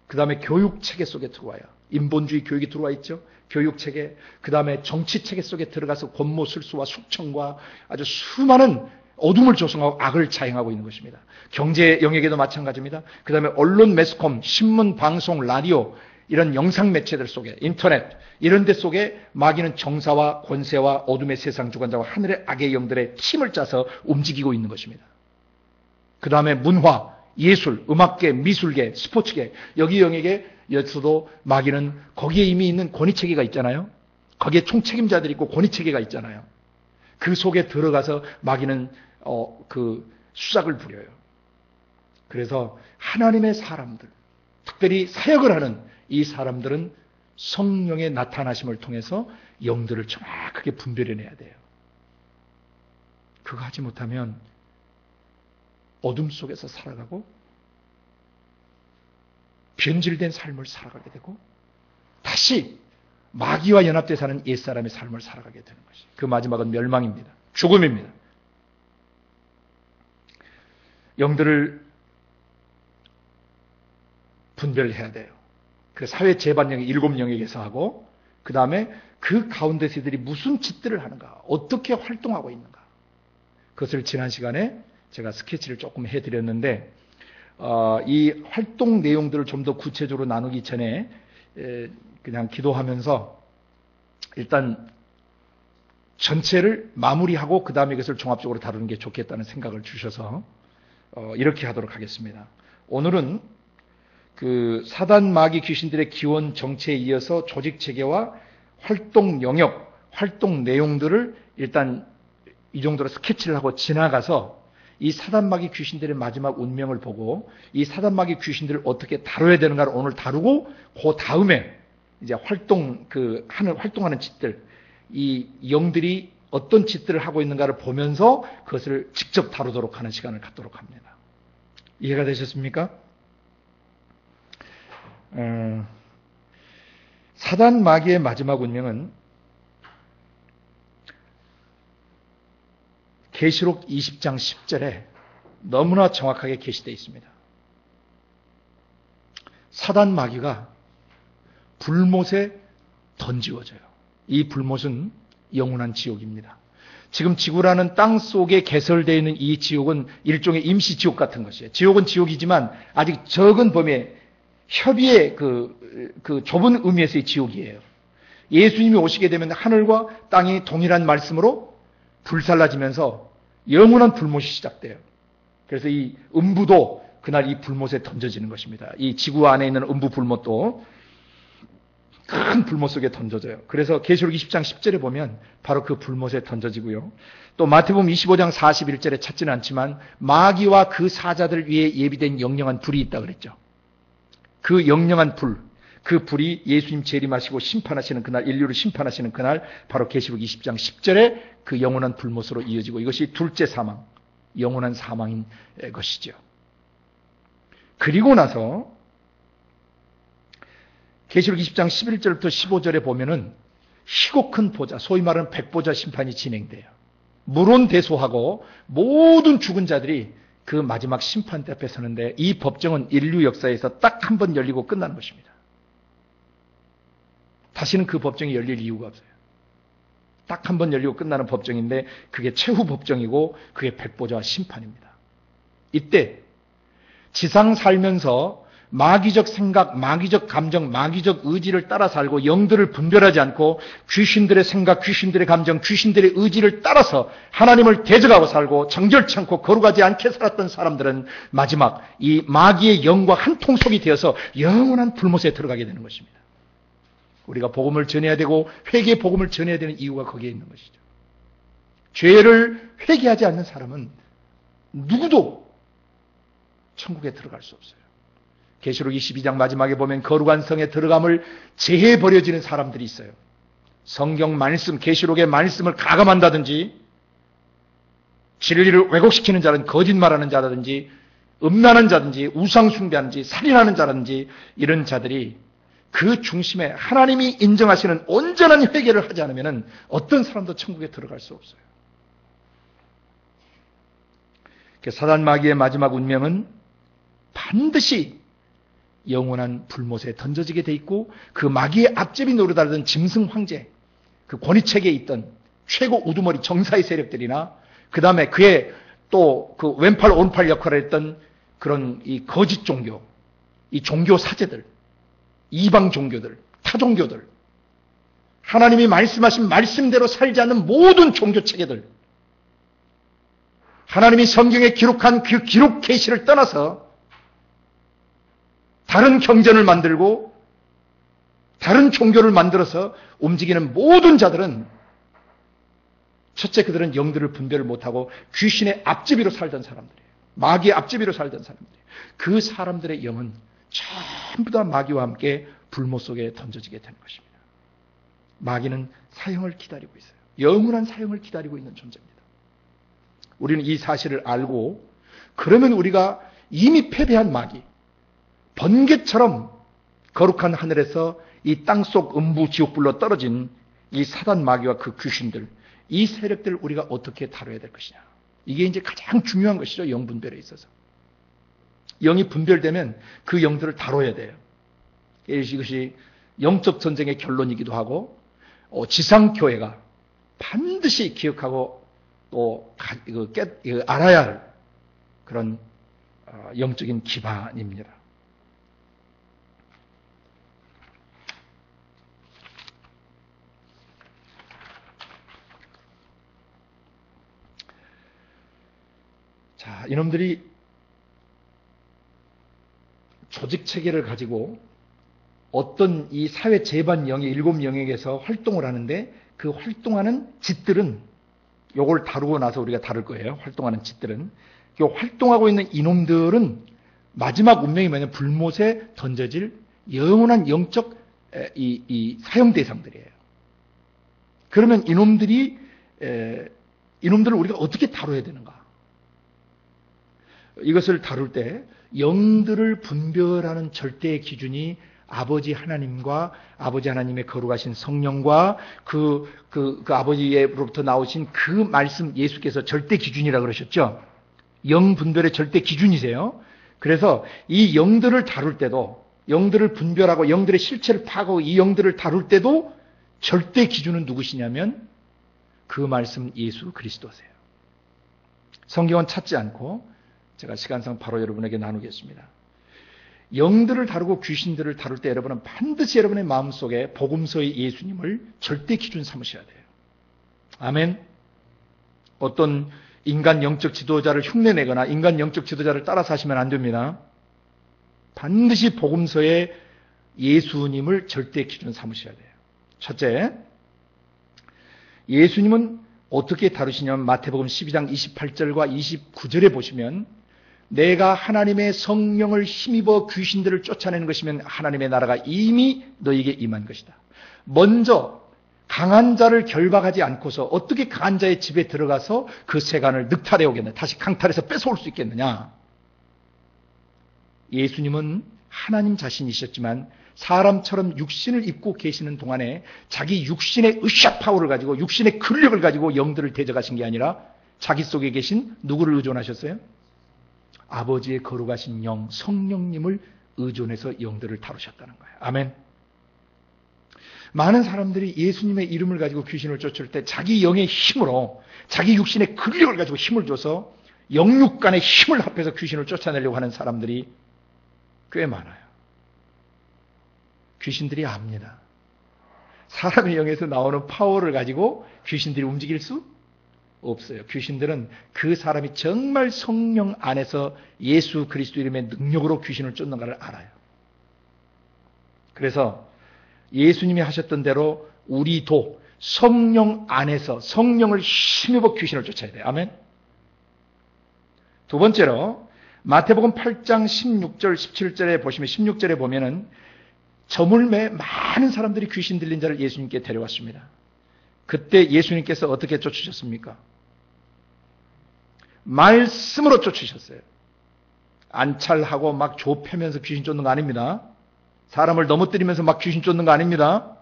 그 다음에 교육체계 속에 들어와요. 인본주의 교육이 들어와 있죠. 교육체계, 그 다음에 정치체계 속에 들어가서 권모술수와 숙청과 아주 수많은 어둠을 조성하고 악을 자행하고 있는 것입니다. 경제 영역에도 마찬가지입니다. 그 다음에 언론, 매스컴, 신문, 방송, 라디오, 이런 영상 매체들 속에, 인터넷, 이런 데 속에 마귀는 정사와 권세와 어둠의 세상 주관자와 하늘의 악의 영들의 힘을 짜서 움직이고 있는 것입니다. 그 다음에 문화, 예술, 음악계, 미술계, 스포츠계, 여기 영역에서도 마귀는 거기에 이미 있는 권위체계가 있잖아요. 거기에 총책임자들이 있고 권위체계가 있잖아요. 그 속에 들어가서 마귀는 그 수작을 부려요. 그래서 하나님의 사람들, 특별히 사역을 하는 이 사람들은 성령의 나타나심을 통해서 영들을 정확하게 분별해내야 돼요. 그거 하지 못하면 어둠 속에서 살아가고 변질된 삶을 살아가게 되고 다시 마귀와 연합되어 사는 옛사람의 삶을 살아가게 되는 것이, 그 마지막은 멸망입니다. 죽음입니다. 영들을 분별해야 돼요. 그 사회 재반 영역 7 영역에서 하고, 그 다음에 그 가운데서 이들이 무슨 짓들을 하는가, 어떻게 활동하고 있는가, 그것을 지난 시간에 제가 스케치를 조금 해드렸는데, 이 활동 내용들을 좀 더 구체적으로 나누기 전에 그냥 기도하면서 일단 전체를 마무리하고 그 다음에 이것을 종합적으로 다루는 게 좋겠다는 생각을 주셔서 이렇게 하도록 하겠습니다. 오늘은 그 사단 마귀 귀신들의 기원 정체에 이어서 조직 체계와 활동 영역, 활동 내용들을 일단 이 정도로 스케치를 하고 지나가서 이 사단마귀 귀신들의 마지막 운명을 보고 이 사단마귀 귀신들을 어떻게 다뤄야 되는가를 오늘 다루고, 그 다음에 이제 활동하는 짓들, 이 영들이 어떤 짓들을 하고 있는가를 보면서 그것을 직접 다루도록 하는 시간을 갖도록 합니다. 이해가 되셨습니까? 사단마귀의 마지막 운명은 계시록 20장 10절에 너무나 정확하게 게시되어 있습니다. 사단 마귀가 불못에 던지워져요. 이 불못은 영원한 지옥입니다. 지금 지구라는 땅 속에 개설되어 있는 이 지옥은 일종의 임시 지옥 같은 것이에요. 지옥은 지옥이지만 아직 적은 범위의 협의의 그 좁은 의미에서의 지옥이에요. 예수님이 오시게 되면 하늘과 땅이 동일한 말씀으로 불살라지면서 영원한 불못이 시작돼요. 그래서 이 음부도 그날 이 불못에 던져지는 것입니다. 이 지구 안에 있는 음부 불못도. 큰 불못 속에 던져져요. 그래서 계시록 20장 10절에 보면 바로 그 불못에 던져지고요. 또 마태복음 25장 41절에 찾지는 않지만 마귀와 그 사자들 위에 예비된 영영한 불이 있다 그랬죠. 그 영영한 불, 그 불이 예수님 재림하시고 심판하시는 그날, 인류를 심판하시는 그날 바로 계시록 20장 10절에 그 영원한 불못으로 이어지고 이것이 둘째 사망, 영원한 사망인 것이죠. 그리고 나서 계시록 20장 11절부터 15절에 보면은 희고 큰 보좌, 소위 말하는 백보좌 심판이 진행돼요. 물론대소하고 모든 죽은 자들이 그 마지막 심판대 앞에 서는데 이 법정은 인류 역사에서 딱 한 번 열리고 끝나는 것입니다. 다시는 그 법정이 열릴 이유가 없어요. 딱 한 번 열리고 끝나는 법정인데 그게 최후 법정이고 그게 백보좌 심판입니다. 이때 지상 살면서 마귀적 생각, 마귀적 감정, 마귀적 의지를 따라 살고 영들을 분별하지 않고 귀신들의 생각, 귀신들의 감정, 귀신들의 의지를 따라서 하나님을 대적하고 살고 정결치 않고 거룩하지 않게 살았던 사람들은 마지막 이 마귀의 영과 한 통속이 되어서 영원한 불못에 들어가게 되는 것입니다. 우리가 복음을 전해야 되고 회개의 복음을 전해야 되는 이유가 거기에 있는 것이죠. 죄를 회개하지 않는 사람은 누구도 천국에 들어갈 수 없어요. 계시록 22장 마지막에 보면 거룩한 성에 들어감을 제해버려지는 사람들이 있어요. 성경 말씀, 계시록의 말씀을 가감한다든지 진리를 왜곡시키는 자는 거짓말하는 자라든지 음란한 자든지 우상 숭배하는지 살인하는 자라든지 이런 자들이 그 중심에 하나님이 인정하시는 온전한 회개를 하지 않으면 어떤 사람도 천국에 들어갈 수 없어요. 사단 마귀의 마지막 운명은 반드시 영원한 불못에 던져지게 돼 있고 그 마귀의 앞제비 노릇하던 짐승 황제, 그 권위책에 있던 최고 우두머리 정사의 세력들이나 그 다음에 그의 또 그 왼팔 오른팔 역할을 했던 그런 이 거짓 종교, 이 종교 사제들, 이방 종교들, 타 종교들, 하나님이 말씀하신 말씀대로 살지 않는 모든 종교 체계들, 하나님이 성경에 기록한 그 기록 계시를 떠나서 다른 경전을 만들고 다른 종교를 만들어서 움직이는 모든 자들은 첫째 그들은 영들을 분별을 못하고 귀신의 앞제비로 살던 사람들이에요. 마귀의 앞제비로 살던 사람들이에요. 그 사람들의 영은 전부 다 마귀와 함께 불못 속에 던져지게 되는 것입니다. 마귀는 사형을 기다리고 있어요. 영원한 사형을 기다리고 있는 존재입니다. 우리는 이 사실을 알고 그러면 우리가 이미 패배한 마귀, 번개처럼 거룩한 하늘에서 이 땅속 음부 지옥불로 떨어진 이 사단 마귀와 그 귀신들, 이 세력들을 우리가 어떻게 다뤄야 될 것이냐. 이게 이제 가장 중요한 것이죠. 영 분별에 있어서. 영이 분별되면 그 영들을 다뤄야 돼요. 이것이 영적 전쟁의 결론이기도 하고 지상교회가 반드시 기억하고 또 알아야 할 그런 영적인 기반입니다. 자, 이놈들이 조직 체계를 가지고 어떤 이 사회 재반 영의 일곱 영역에서 활동을 하는데 그 활동하는 짓들은 요걸 다루고 나서 우리가 다룰 거예요. 활동하는 짓들은. 요 활동하고 있는 이놈들은 마지막 운명이 뭐냐면 불못에 던져질 영원한 영적 이 사형 대상들이에요. 그러면 이놈들을 우리가 어떻게 다뤄야 되는가? 이것을 다룰 때 영들을 분별하는 절대의 기준이 아버지 하나님과 아버지 하나님의 거룩하신 성령과 그 아버지로부터 나오신 그 말씀 예수께서 절대 기준이라고 그러셨죠. 영 분별의 절대 기준이세요. 그래서 이 영들을 다룰 때도 영들을 분별하고 영들의 실체를 파악하고 이 영들을 다룰 때도 절대 기준은 누구시냐면 그 말씀 예수 그리스도세요. 성경은 찾지 않고 제가 시간상 바로 여러분에게 나누겠습니다. 영들을 다루고 귀신들을 다룰 때 여러분은 반드시 여러분의 마음속에 복음서의 예수님을 절대 기준 삼으셔야 돼요. 아멘. 어떤 인간 영적 지도자를 흉내내거나 인간 영적 지도자를 따라 사시면 안 됩니다. 반드시 복음서의 예수님을 절대 기준 삼으셔야 돼요. 첫째, 예수님은 어떻게 다루시냐면 마태복음 12장 28절과 29절에 보시면 내가 하나님의 성령을 힘입어 귀신들을 쫓아내는 것이면 하나님의 나라가 이미 너에게 임한 것이다. 먼저 강한 자를 결박하지 않고서 어떻게 강한 자의 집에 들어가서 그 세간을 늑탈해 오겠느냐, 다시 강탈해서 뺏어올 수 있겠느냐. 예수님은 하나님 자신이셨지만 사람처럼 육신을 입고 계시는 동안에 자기 육신의 으쌰 파워를 가지고 육신의 근력을 가지고 영들을 대적하신 게 아니라 자기 속에 계신 누구를 의존하셨어요? 아버지의 거룩하신 영, 성령님을 의존해서 영들을 다루셨다는 거예요. 아멘. 많은 사람들이 예수님의 이름을 가지고 귀신을 쫓을 때 자기 영의 힘으로 자기 육신의 근력을 가지고 힘을 줘서 영육 간의 힘을 합해서 귀신을 쫓아내려고 하는 사람들이 꽤 많아요. 귀신들이 압니다. 사람의 영에서 나오는 파워를 가지고 귀신들이 움직일 수 없어요. 귀신들은 그 사람이 정말 성령 안에서 예수 그리스도 이름의 능력으로 귀신을 쫓는가를 알아요. 그래서 예수님이 하셨던 대로 우리도 성령 안에서 성령을 힘입어 귀신을 쫓아야 돼요. 아멘. 두 번째로 마태복음 8장 16절 17절에 보시면 16절에 보면은 저물매 많은 사람들이 귀신 들린 자를 예수님께 데려왔습니다. 그때 예수님께서 어떻게 쫓으셨습니까? 말씀으로 쫓으셨어요. 안찰하고 막 좁혀면서 귀신 쫓는 거 아닙니다. 사람을 넘어뜨리면서 막 귀신 쫓는 거 아닙니다.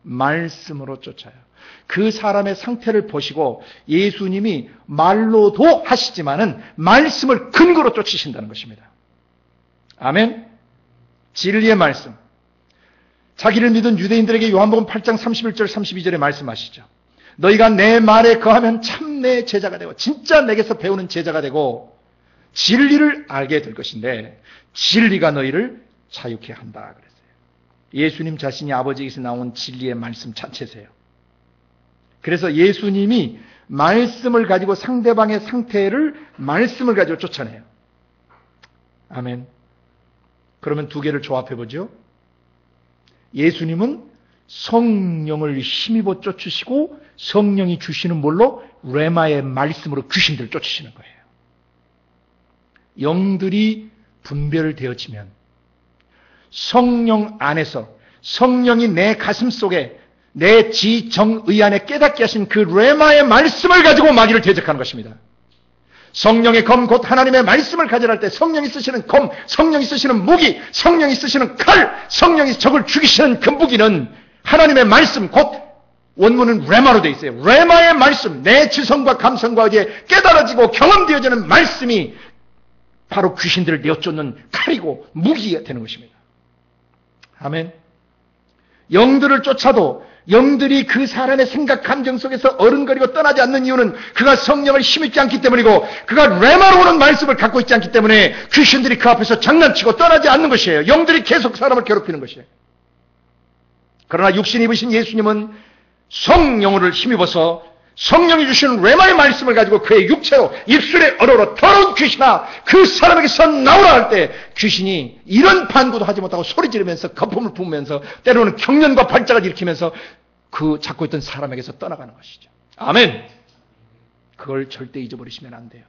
말씀으로 쫓아요. 그 사람의 상태를 보시고 예수님이 말로도 하시지만은 말씀을 근거로 쫓으신다는 것입니다. 아멘. 진리의 말씀. 자기를 믿은 유대인들에게 요한복음 8장 31절 32절에 말씀하시죠. 너희가 내 말에 거하면 참 내 제자가 되고 진짜 내게서 배우는 제자가 되고 진리를 알게 될 것인데 진리가 너희를 자유케 한다 그랬어요. 예수님 자신이 아버지에게서 나온 진리의 말씀 자체세요. 그래서 예수님이 말씀을 가지고 상대방의 상태를 말씀을 가지고 쫓아내요. 아멘. 그러면 두 개를 조합해 보죠. 예수님은 성령을 힘입어 쫓으시고 성령이 주시는 뭘로? 레마의 말씀으로 귀신들을 쫓으시는 거예요. 영들이 분별되어지면 성령 안에서 성령이 내 가슴 속에 내 지정의 안에 깨닫게 하신 그 레마의 말씀을 가지고 마귀를 대적하는 것입니다. 성령의 검 곧 하나님의 말씀을 가져갈 때 성령이 쓰시는 검, 성령이 쓰시는 무기, 성령이 쓰시는 칼, 성령이 적을 죽이시는 그 무기는 하나님의 말씀 곧 원문은 레마로 되어 있어요. 레마의 말씀, 내 지성과 감성과 의지에 깨달아지고 경험되어지는 말씀이 바로 귀신들을 내어쫓는 칼이고 무기가 되는 것입니다. 아멘. 영들을 쫓아도 영들이 그 사람의 생각 감정 속에서 어른거리고 떠나지 않는 이유는 그가 성령을 힘입지 않기 때문이고 그가 레마로 오는 말씀을 갖고 있지 않기 때문에 귀신들이 그 앞에서 장난치고 떠나지 않는 것이에요. 영들이 계속 사람을 괴롭히는 것이에요. 그러나 육신 입으신 예수님은 성령을 힘입어서 성령이 주시는 레마의 말씀을 가지고 그의 육체로 입술에 얼어로 더러운 귀신아 그 사람에게서 나오라 할 때 귀신이 이런 반구도 하지 못하고 소리 지르면서 거품을 뿜으면서 때로는 경련과 발작을 일으키면서 그 잡고 있던 사람에게서 떠나가는 것이죠. 아멘. 그걸 절대 잊어버리시면 안 돼요.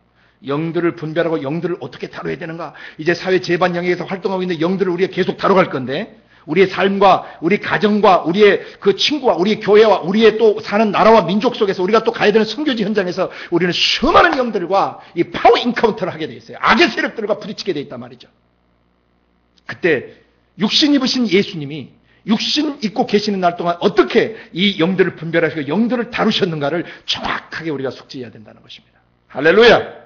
영들을 분별하고 영들을 어떻게 다뤄야 되는가. 이제 사회 재반 영역에서 활동하고 있는 영들을 우리가 계속 다뤄갈 건데 우리의 삶과 우리 가정과 우리의 그 친구와 우리의 교회와 우리의 또 사는 나라와 민족 속에서 우리가 또 가야 되는 선교지 현장에서 우리는 수많은 영들과 이 파워 인카운터를 하게 돼 있어요. 악의 세력들과 부딪히게 돼 있단 말이죠. 그때 육신 입으신 예수님이 육신 입고 계시는 날 동안 어떻게 이 영들을 분별하시고 영들을 다루셨는가를 정확하게 우리가 숙지해야 된다는 것입니다. 할렐루야.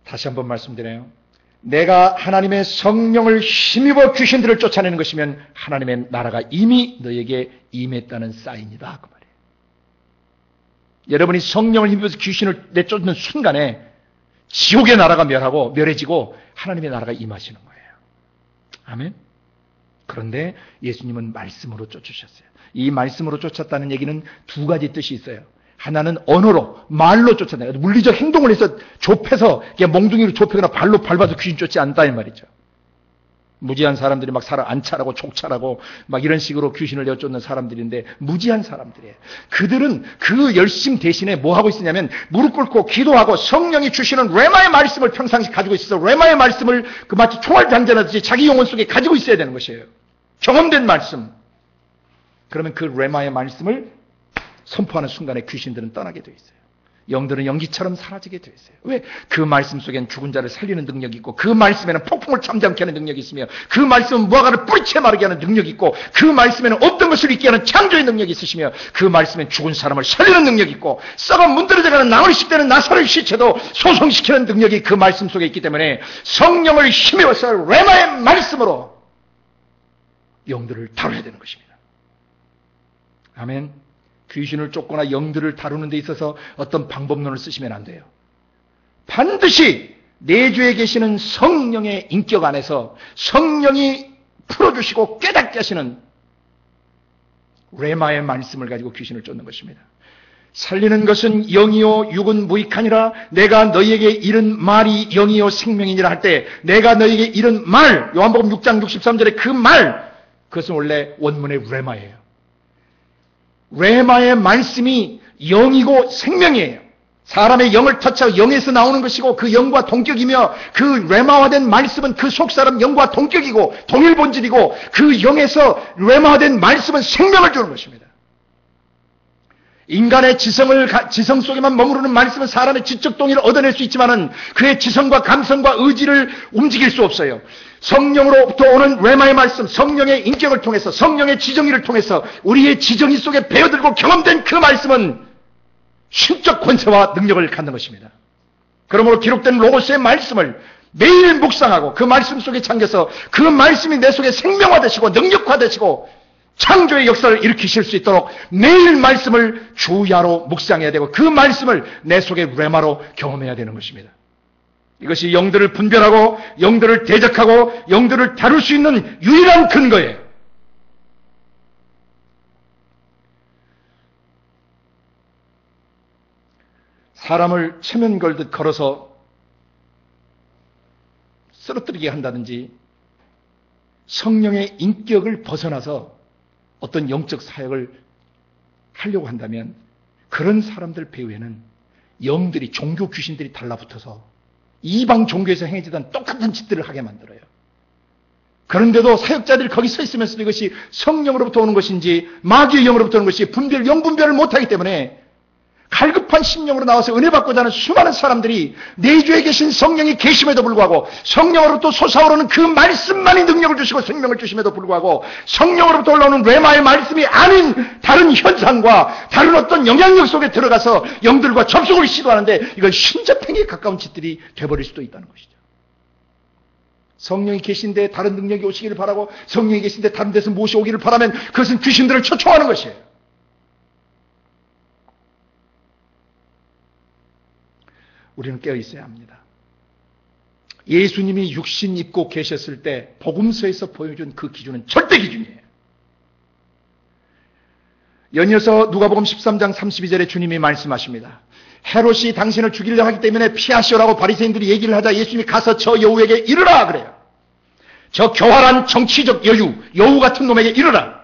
다시 한번 말씀드려요. 내가 하나님의 성령을 힘입어 귀신들을 쫓아내는 것이면 하나님의 나라가 이미 너에게 임했다는 사인이다. 그 말이에요. 여러분이 성령을 힘입어서 귀신을 내쫓는 순간에 지옥의 나라가 멸해지고 하나님의 나라가 임하시는 거예요. 아멘. 그런데 예수님은 말씀으로 쫓으셨어요. 이 말씀으로 쫓았다는 얘기는 두 가지 뜻이 있어요. 하나는 언어로, 말로 쫓아내요. 물리적 행동을 해서 좁혀서, 몽둥이로 좁히거나 발로 밟아서 귀신 쫓지 않다, 이 말이죠. 무지한 사람들이 막 사람 안차라고 촉차라고 막 이런 식으로 귀신을 엿쫓는 사람들인데, 무지한 사람들이에요. 그들은 그 열심 대신에 뭐 하고 있었냐면 무릎 꿇고 기도하고 성령이 주시는 레마의 말씀을 평상시 가지고 있어서 레마의 말씀을 그 마치 총알 장전하듯이 자기 영혼 속에 가지고 있어야 되는 것이에요. 경험된 말씀. 그러면 그 레마의 말씀을 선포하는 순간에 귀신들은 떠나게 되어 있어요. 영들은 연기처럼 사라지게 되어 있어요. 왜? 그 말씀 속에는 죽은 자를 살리는 능력이 있고, 그 말씀에는 폭풍을 잠잠케 하는 능력이 있으며, 그 말씀은 무화과를 뿌리채 마르게 하는 능력이 있고, 그 말씀에는 없던 것을 있게 하는 창조의 능력이 있으시며, 그 말씀에는 죽은 사람을 살리는 능력이 있고, 썩어 문드러져가는 나무를 씹대는 나사를 시체도 소송시키는 능력이 그 말씀 속에 있기 때문에 성령을 힘입어서 레마의 말씀으로 영들을 다뤄야 되는 것입니다. 아멘. 귀신을 쫓거나 영들을 다루는 데 있어서 어떤 방법론을 쓰시면 안 돼요. 반드시 내주에 계시는 성령의 인격 안에서 성령이 풀어주시고 깨닫게 하시는 레마의 말씀을 가지고 귀신을 쫓는 것입니다. 살리는 것은 영이요 육은 무익하니라. 내가 너희에게 이른 말이 영이요 생명이니라 할 때, 내가 너희에게 이른 말, 요한복음 6장 63절에 그 말, 그것은 원래 원문의 레마예요. 레마의 말씀이 영이고 생명이에요. 사람의 영을 터치하고 영에서 나오는 것이고, 그 영과 동격이며, 그 레마화된 말씀은 그 속사람 영과 동격이고 동일 본질이고, 그 영에서 레마화된 말씀은 생명을 주는 것입니다. 인간의 지성 속에만 머무르는 말씀은 사람의 지적 동의를 얻어낼 수 있지만은 그의 지성과 감성과 의지를 움직일 수 없어요. 성령으로부터 오는 레마의 말씀, 성령의 인격을 통해서, 성령의 지정의를 통해서 우리의 지정의 속에 배어들고 경험된 그 말씀은 신적 권세와 능력을 갖는 것입니다. 그러므로 기록된 로고스의 말씀을 매일 묵상하고 그 말씀 속에 잠겨서 그 말씀이 내 속에 생명화되시고 능력화되시고 창조의 역사를 일으키실 수 있도록 매일 말씀을 주야로 묵상해야 되고, 그 말씀을 내 속에 레마로 경험해야 되는 것입니다. 이것이 영들을 분별하고 영들을 대적하고 영들을 다룰 수 있는 유일한 근거예요. 사람을 체면 걸듯 걸어서 쓰러뜨리게 한다든지, 성령의 인격을 벗어나서 어떤 영적 사역을 하려고 한다면, 그런 사람들 배후에는 영들이, 종교 귀신들이 달라붙어서 이방 종교에서 행해지던 똑같은 짓들을 하게 만들어요. 그런데도 사역자들이 거기 서 있으면서도 이것이 성령으로부터 오는 것인지 마귀의 영으로부터 오는 것이 영분별을 못하기 때문에 갈급한 심령으로 나와서 은혜 받고자 하는 수많은 사람들이 내주에 계신 성령이 계심에도 불구하고, 성령으로부터 솟아오르는 그 말씀만이 능력을 주시고 생명을 주심에도 불구하고, 성령으로부터 올라오는 레마의 말씀이 아닌 다른 현상과 다른 어떤 영향력 속에 들어가서 영들과 접속을 시도하는데, 이건 신접행에 가까운 짓들이 되어버릴 수도 있다는 것이죠. 성령이 계신데 다른 능력이 오시기를 바라고, 성령이 계신데 다른 데서 무엇이 오기를 바라면 그것은 귀신들을 초청하는 것이에요. 우리는 깨어 있어야 합니다. 예수님이 육신 입고 계셨을 때 복음서에서 보여준 그 기준은 절대 기준이에요. 연이어서 누가복음 13장 32절에 주님이 말씀하십니다. 헤롯이 당신을 죽이려 하기 때문에 피하시오라고 바리새인들이 얘기를 하자 예수님이 가서 저 여우에게 이르라 그래요. 저 교활한 정치적 여우 같은 놈에게 이르라.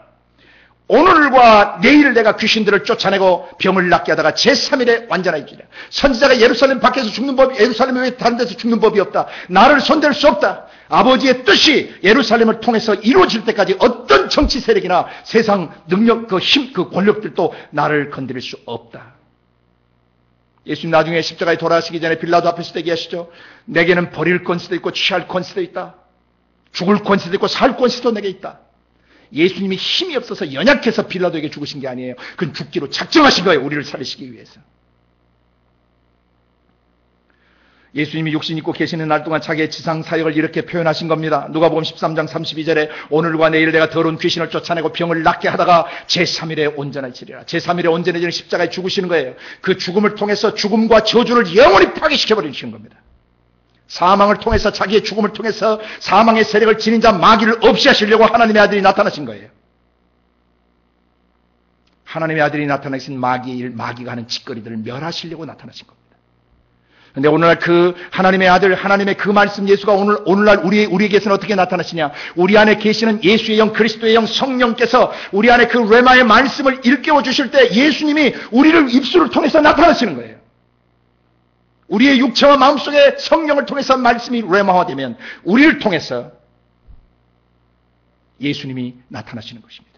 오늘과 내일 내가 귀신들을 쫓아내고 병을 낫게 하다가 제3일에 완전해지리라. 선지자가 예루살렘 밖에서 죽는 법이, 예루살렘 외에 다른 데서 죽는 법이 없다. 나를 손댈 수 없다. 아버지의 뜻이 예루살렘을 통해서 이루어질 때까지 어떤 정치 세력이나 세상 능력, 그 권력들도 나를 건드릴 수 없다. 예수님 나중에 십자가에 돌아가시기 전에 빌라도 앞에서 얘기하시죠. 내게는 버릴 권세도 있고 취할 권세도 있다. 죽을 권세도 있고 살 권세도 내게 있다. 예수님이 힘이 없어서 연약해서 빌라도에게 죽으신 게 아니에요. 그건 죽기로 작정하신 거예요. 우리를 살리시기 위해서. 예수님이 육신 입고 계시는 날 동안 자기의 지상 사역을 이렇게 표현하신 겁니다. 누가복음 13장 32절에 오늘과 내일 내가 더러운 귀신을 쫓아내고 병을 낫게 하다가 제3일에 온전해지리라. 제3일에 온전해지는 십자가에 죽으시는 거예요. 그 죽음을 통해서 죽음과 저주를 영원히 파괴시켜버리시는 겁니다. 사망을 통해서, 자기의 죽음을 통해서 사망의 세력을 지닌 자 마귀를 없이 하시려고 하나님의 아들이 나타나신 거예요. 하나님의 아들이 나타나신 마귀가 하는 짓거리들을 멸하시려고 나타나신 겁니다. 그런데 오늘날 그 하나님의 아들, 하나님의 그 말씀 예수가 오늘날 우리에게서는 어떻게 나타나시냐? 우리 안에 계시는 예수의 영, 그리스도의 영, 성령께서 우리 안에 그 레마의 말씀을 일깨워 주실 때 예수님이 우리를 입술을 통해서 나타나시는 거예요. 우리의 육체와 마음속에 성령을 통해서 말씀이 레마화되면 우리를 통해서 예수님이 나타나시는 것입니다.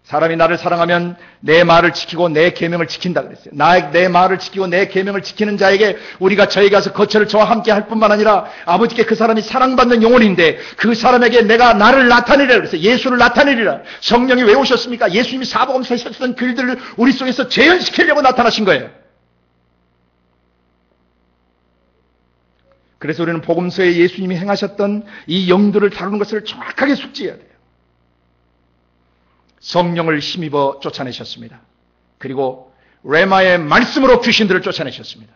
사람이 나를 사랑하면 내 말을 지키고 내 계명을 지킨다 그랬어요. 내 말을 지키고 내 계명을 지키는 자에게 우리가 저에게 가서 거처를 저와 함께 할 뿐만 아니라 아버지께 그 사람이 사랑받는 영혼인데 그 사람에게 내가 나를 나타내리라 그랬어요. 예수를 나타내리라. 성령이 왜 오셨습니까? 예수님이 사복음서에 썼던 그 일들을 우리 속에서 재현시키려고 나타나신 거예요. 그래서 우리는 복음서에 예수님이 행하셨던 이 영들을 다루는 것을 정확하게 숙지해야 돼요. 성령을 힘입어 쫓아내셨습니다. 그리고 레마의 말씀으로 귀신들을 쫓아내셨습니다.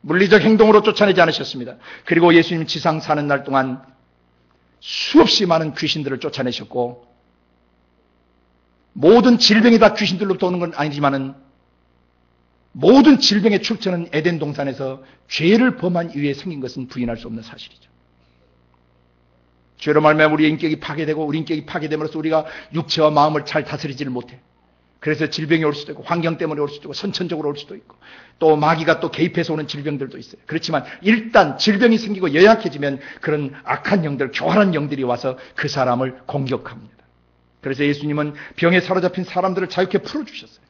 물리적 행동으로 쫓아내지 않으셨습니다. 그리고 예수님 지상 사는 날 동안 수없이 많은 귀신들을 쫓아내셨고 모든 질병이 다 귀신들로부터 오는 건 아니지만은 모든 질병의 출처는 에덴 동산에서 죄를 범한 이후에 생긴 것은 부인할 수 없는 사실이죠. 죄로 말미암아 우리의 인격이 파괴되고 우리 인격이 파괴됨으로써 우리가 육체와 마음을 잘 다스리지를 못해. 그래서 질병이 올 수도 있고 환경 때문에 올 수도 있고 선천적으로 올 수도 있고 또 마귀가 또 개입해서 오는 질병들도 있어요. 그렇지만 일단 질병이 생기고 연약해지면 그런 악한 영들, 교활한 영들이 와서 그 사람을 공격합니다. 그래서 예수님은 병에 사로잡힌 사람들을 자유케 풀어주셨어요.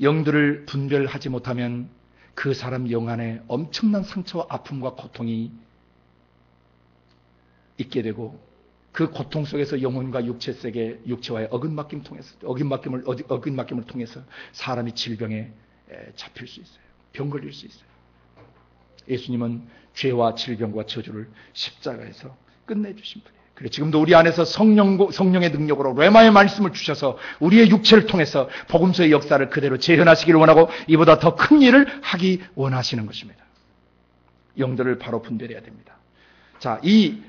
영들을 분별하지 못하면 그 사람 영 안에 엄청난 상처와 아픔과 고통이 있게 되고 그 고통 속에서 영혼과 육체와의 어긋맞김을 통해서 사람이 질병에 잡힐 수 있어요. 병 걸릴 수 있어요. 예수님은 죄와 질병과 저주를 십자가에서 끝내주신 분이에요. 그래 지금도 우리 안에서 성령의 능력으로 레마의 말씀을 주셔서 우리의 육체를 통해서 복음서의 역사를 그대로 재현하시기를 원하고 이보다 더 큰 일을 하기 원하시는 것입니다. 영들을 바로 분별해야 됩니다. 자, 이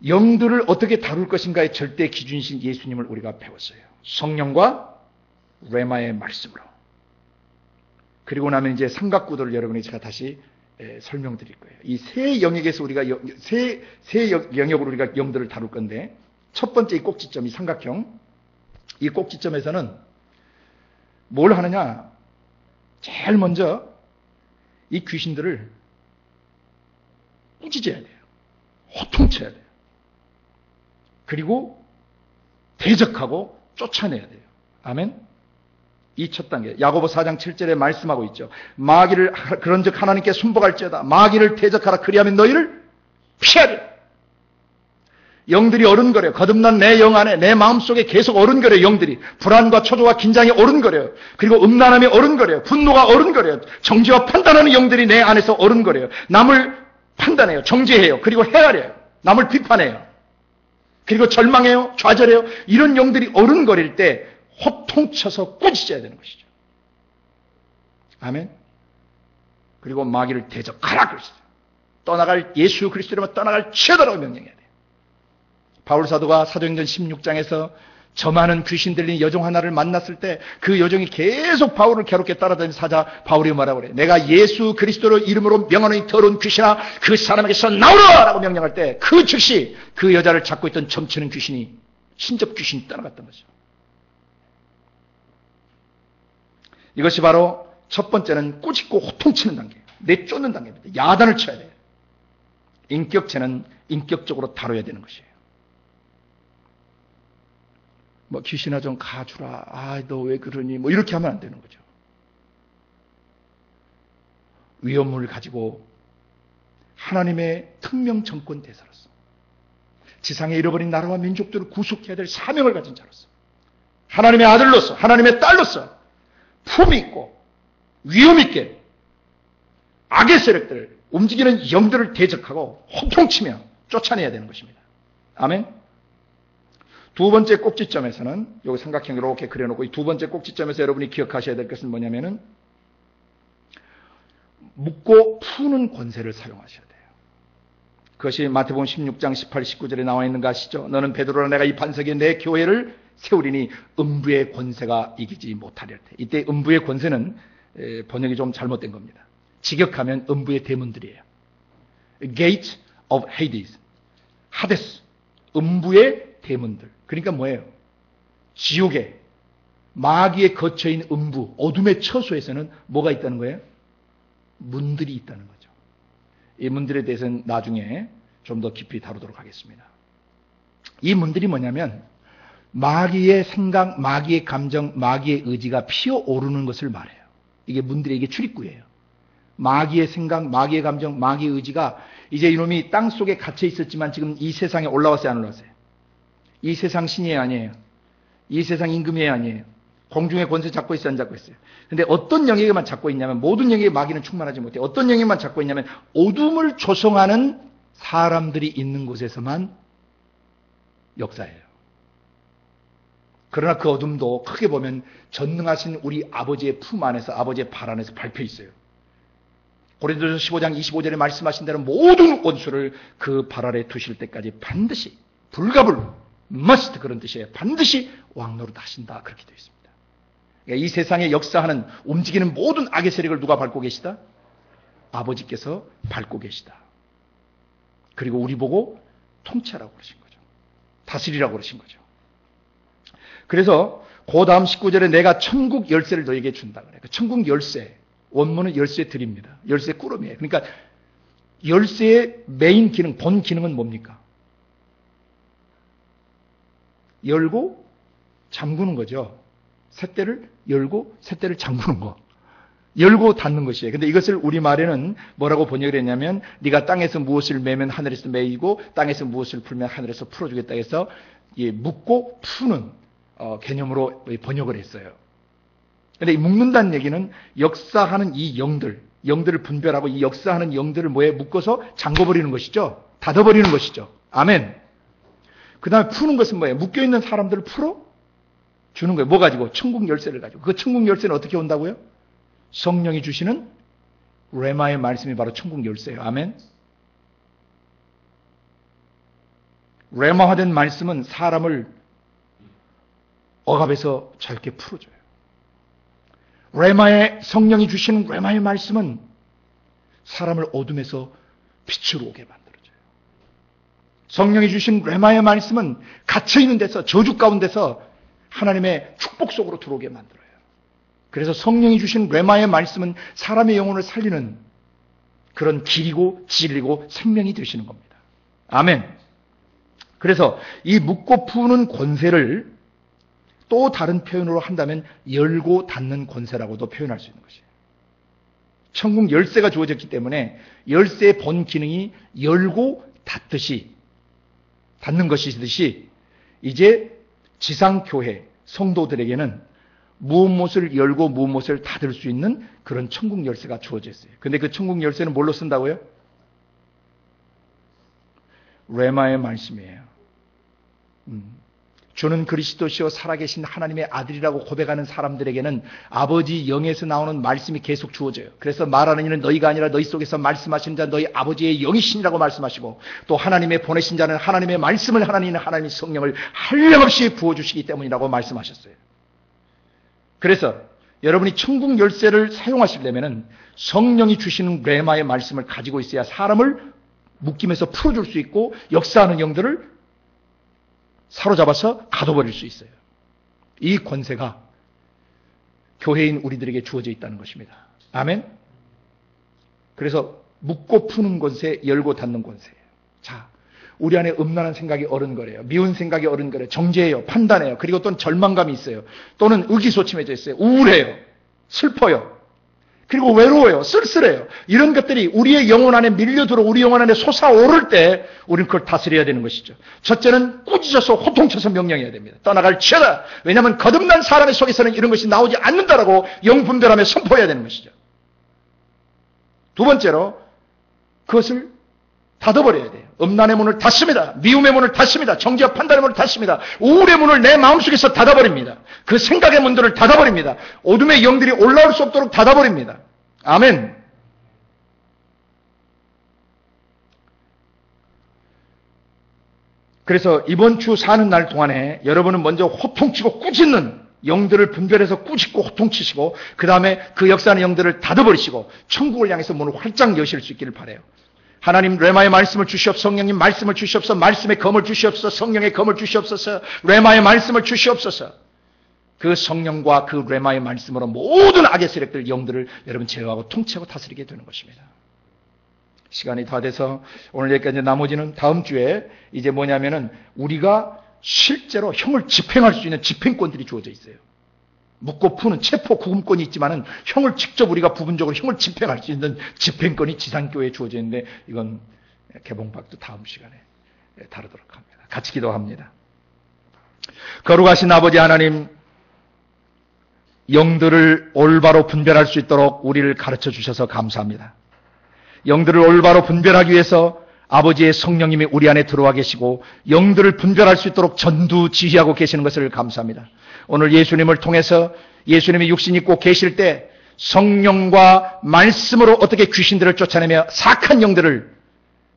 영들을 어떻게 다룰 것인가의 절대 기준이신 예수님을 우리가 배웠어요. 성령과 레마의 말씀으로. 그리고 나면 이제 삼각구도를 여러분이 제가 다시 설명드릴 거예요. 이 세 영역에서 우리가 세 영역으로 우리가 영들을 다룰 건데 첫 번째 이 꼭지점, 이 삼각형. 이 꼭지점에서는 뭘 하느냐? 제일 먼저 이 귀신들을 꾸짖어야 돼요. 호통쳐야 돼요. 그리고 대적하고 쫓아내야 돼요. 아멘? 이 첫 단계. 야고보 4장 7절에 말씀하고 있죠. 마귀를 그런즉 하나님께 순복할지어다. 마귀를 대적하라. 그리하면 너희를 피하리라. 영들이 어른거려. 거듭난 내 영 안에 내 마음속에 계속 어른거려. 영들이 불안과 초조와 긴장이 어른거려요. 그리고 음란함이 어른거려요. 분노가 어른거려요. 정죄와 판단하는 영들이 내 안에서 어른거려요. 남을 판단해요. 정죄해요. 그리고 헤아려요. 남을 비판해요. 그리고 절망해요. 좌절해요. 이런 영들이 어른거릴 때 호통쳐서 꾸짖어야 되는 것이죠. 아멘. 그리고 마귀를 대적하라 그랬어요. 떠나갈 예수 그리스도로 떠나갈 치어다라고 명령해야 돼요. 바울 사도가 사도행전 16장에서 저 많은 귀신 들린 여종 하나를 만났을 때 그 여종이 계속 바울을 괴롭게 따라다니는 사자 바울이 뭐라고 그래요? 내가 예수 그리스도로 이름으로 명하노니 더러운 귀신아 그 사람에게서 나오라! 라고 명령할 때 그 즉시 그 여자를 잡고 있던 점치는 귀신이 신접 귀신이 떠나갔던 거죠. 이것이 바로 첫 번째는 꾸짖고 호통치는 단계예요. 내쫓는 단계입니다. 야단을 쳐야 돼요. 인격체는 인격적으로 다뤄야 되는 것이에요. 뭐 귀신아 좀 가주라. 아, 너 왜 그러니? 뭐 이렇게 하면 안 되는 거죠. 위험을 가지고 하나님의 특명 정권 대사로서 지상에 잃어버린 나라와 민족들을 구속해야 될 사명을 가진 자로서 하나님의 아들로서 하나님의 딸로서 품 있고 위험 있게 악의 세력들을 움직이는 영들을 대적하고 호통치며 쫓아내야 되는 것입니다. 아멘. 두 번째 꼭지점에서는 여기 삼각형으로 이렇게 그려놓고 이 두 번째 꼭지점에서 여러분이 기억하셔야 될 것은 뭐냐면은 묶고 푸는 권세를 사용하셔야 돼요. 그것이 마태복음 16장 18, 19절에 나와 있는 거 아시죠? 너는 베드로라 내가 이 반석에 내 교회를 세우리니 음부의 권세가 이기지 못하리라. 이때 음부의 권세는 번역이 좀 잘못된 겁니다. 직역하면 음부의 대문들이에요. Gate of Hades, 하데스, 음부의 대문들. 그러니까 뭐예요? 지옥에 마귀의 거처인 음부, 어둠의 처소에서는 뭐가 있다는 거예요? 문들이 있다는 거죠. 이 문들에 대해서는 나중에 좀 더 깊이 다루도록 하겠습니다. 이 문들이 뭐냐면 마귀의 생각, 마귀의 감정, 마귀의 의지가 피어오르는 것을 말해요. 이게 문들의 이게 출입구예요. 마귀의 생각, 마귀의 감정, 마귀의 의지가 이제 이놈이 땅 속에 갇혀 있었지만 지금 이 세상에 올라왔어요, 안 올라왔어요? 이 세상 신이에요, 아니에요? 이 세상 임금이에요, 아니에요? 공중의 권세 잡고 있어요, 안 잡고 있어요? 근데 어떤 영역에만 잡고 있냐면 모든 영역에 마귀는 충만하지 못해요. 어떤 영역만 잡고 있냐면 어둠을 조성하는 사람들이 있는 곳에서만 역사해요. 그러나 그 어둠도 크게 보면 전능하신 우리 아버지의 품 안에서, 아버지의 발 안에서 발표 있어요. 고린도서 15장 25절에 말씀하신 대로 모든 원수를 그 발 아래 두실 때까지 반드시 불가불 must 그런 뜻이에요. 반드시 왕노릇 하신다. 그렇게 되어 있습니다. 그러니까 이 세상에 역사하는 움직이는 모든 악의 세력을 누가 밟고 계시다? 아버지께서 밟고 계시다. 그리고 우리 보고 통치하라고 그러신 거죠. 다스리라고 그러신 거죠. 그래서 그 다음 19절에 내가 천국 열쇠를 너에게 준다 그래요. 천국 열쇠, 원문은 열쇠 드립니다. 열쇠 꾸러미예요. 그러니까 열쇠의 메인 기능, 본 기능은 뭡니까? 열고 잠그는 거죠. 셋대를 열고 셋대를 잠그는 거. 열고 닫는 것이에요. 근데 이것을 우리말에는 뭐라고 번역을 했냐면 네가 땅에서 무엇을 매면 하늘에서 매이고 땅에서 무엇을 풀면 하늘에서 풀어주겠다 해서 묶고 푸는 개념으로 번역을 했어요. 근데 이 묶는다는 얘기는 역사하는 이 영들을 분별하고 이 역사하는 영들을 뭐에 묶어서 잠궈버리는 것이죠. 닫아버리는 것이죠. 아멘. 그 다음에 푸는 것은 뭐예요? 묶여있는 사람들을 풀어 주는 거예요. 뭐 가지고? 천국 열쇠를 가지고. 그 천국 열쇠는 어떻게 온다고요? 성령이 주시는 레마의 말씀이 바로 천국 열쇠예요. 아멘. 레마화된 말씀은 사람을 억압에서 짧게 풀어줘요. 레마의 성령이 주시는 레마의 말씀은 사람을 어둠에서 빛으로 오게 만들어줘요. 성령이 주신 레마의 말씀은 갇혀있는 데서 저주 가운데서 하나님의 축복 속으로 들어오게 만들어요. 그래서 성령이 주신 레마의 말씀은 사람의 영혼을 살리는 그런 길이고 진리고 생명이 되시는 겁니다. 아멘. 그래서 이 묶고 푸는 권세를 또 다른 표현으로 한다면 열고 닫는 권세라고도 표현할 수 있는 것이에요. 천국 열쇠가 주어졌기 때문에 열쇠의 본 기능이 열고 닫듯이 닫는 것이듯이 이제 지상교회 성도들에게는 무엇을 열고 무엇을 닫을 수 있는 그런 천국 열쇠가 주어져 있어요. 근데 그 천국 열쇠는 뭘로 쓴다고요? 레마의 말씀이에요. 주는 그리스도시요 살아계신 하나님의 아들이라고 고백하는 사람들에게는 아버지 영에서 나오는 말씀이 계속 주어져요. 그래서 말하는 이는 너희가 아니라 너희 속에서 말씀하신 자 너희 아버지의 영이신이라고 말씀하시고 또 하나님의 보내신 자는 하나님의 말씀을 하나님은 하나님의 성령을 한량없이 부어주시기 때문이라고 말씀하셨어요. 그래서 여러분이 천국 열쇠를 사용하시려면 성령이 주시는 레마의 말씀을 가지고 있어야 사람을 묶임에서 풀어줄 수 있고 역사하는 영들을 사로잡아서 가둬버릴 수 있어요. 이 권세가 교회인 우리들에게 주어져 있다는 것입니다. 아멘. 그래서 묶고 푸는 권세, 열고 닫는 권세예요. 자, 우리 안에 음란한 생각이 어른거려요. 미운 생각이 어른거려요. 정죄해요. 판단해요. 그리고 또는 절망감이 있어요. 또는 의기소침해져 있어요. 우울해요. 슬퍼요. 그리고 외로워요. 쓸쓸해요. 이런 것들이 우리의 영혼 안에 밀려들어 우리 영혼 안에 솟아오를 때 우리는 그걸 다스려야 되는 것이죠. 첫째는 꾸짖어서 호통쳐서 명령해야 됩니다. 떠나갈지어다. 왜냐하면 거듭난 사람의 속에서는 이런 것이 나오지 않는다라고 영분별하며 선포해야 되는 것이죠. 두 번째로 그것을 닫아버려야 돼요. 음란의 문을 닫습니다. 미움의 문을 닫습니다. 정죄와 판단의 문을 닫습니다. 우울의 문을 내 마음속에서 닫아버립니다. 그 생각의 문들을 닫아버립니다. 어둠의 영들이 올라올 수 없도록 닫아버립니다. 아멘. 그래서 이번 주 사는 날 동안에 여러분은 먼저 호통치고 꾸짖는 영들을 분별해서 꾸짖고 호통치시고 그 다음에 그 역사하는 영들을 닫아버리시고 천국을 향해서 문을 활짝 여실 수 있기를 바라요. 하나님 레마의 말씀을 주시옵소서. 성령님 말씀을 주시옵소서. 말씀의 검을 주시옵소서. 성령의 검을 주시옵소서. 레마의 말씀을 주시옵소서. 그 성령과 그 레마의 말씀으로 모든 악의 세력들 영들을 여러분 제어하고 통치하고 다스리게 되는 것입니다. 시간이 다 돼서 오늘 여기까지, 나머지는 다음 주에 이제 뭐냐면은 우리가 실제로 형을 집행할 수 있는 집행권들이 주어져 있어요. 묻고 푸는 체포 구금권이 있지만은 형을 직접 우리가 부분적으로 형을 집행할 수 있는 집행권이 지상교회에 주어져 있는데 이건 개봉박도 다음 시간에 다루도록 합니다. 같이 기도합니다. 거룩하신 아버지 하나님, 영들을 올바로 분별할 수 있도록 우리를 가르쳐 주셔서 감사합니다. 영들을 올바로 분별하기 위해서 아버지의 성령님이 우리 안에 들어와 계시고 영들을 분별할 수 있도록 전두지휘하고 계시는 것을 감사합니다. 오늘 예수님을 통해서 예수님이 육신 입고 계실 때 성령과 말씀으로 어떻게 귀신들을 쫓아내며 사악한 영들을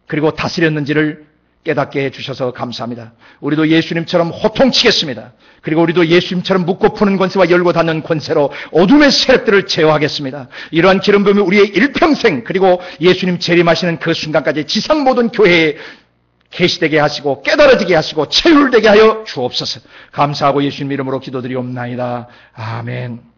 그리고 다스렸는지를 깨닫게 해주셔서 감사합니다. 우리도 예수님처럼 호통치겠습니다. 그리고 우리도 예수님처럼 묻고 푸는 권세와 열고 닫는 권세로 어둠의 세력들을 제어하겠습니다. 이러한 기름 부음이 우리의 일평생 그리고 예수님 재림하시는 그 순간까지 지상 모든 교회에 계시되게 하시고 깨달아지게 하시고 체휼되게 하여 주옵소서. 감사하고 예수님 이름으로 기도드리옵나이다. 아멘.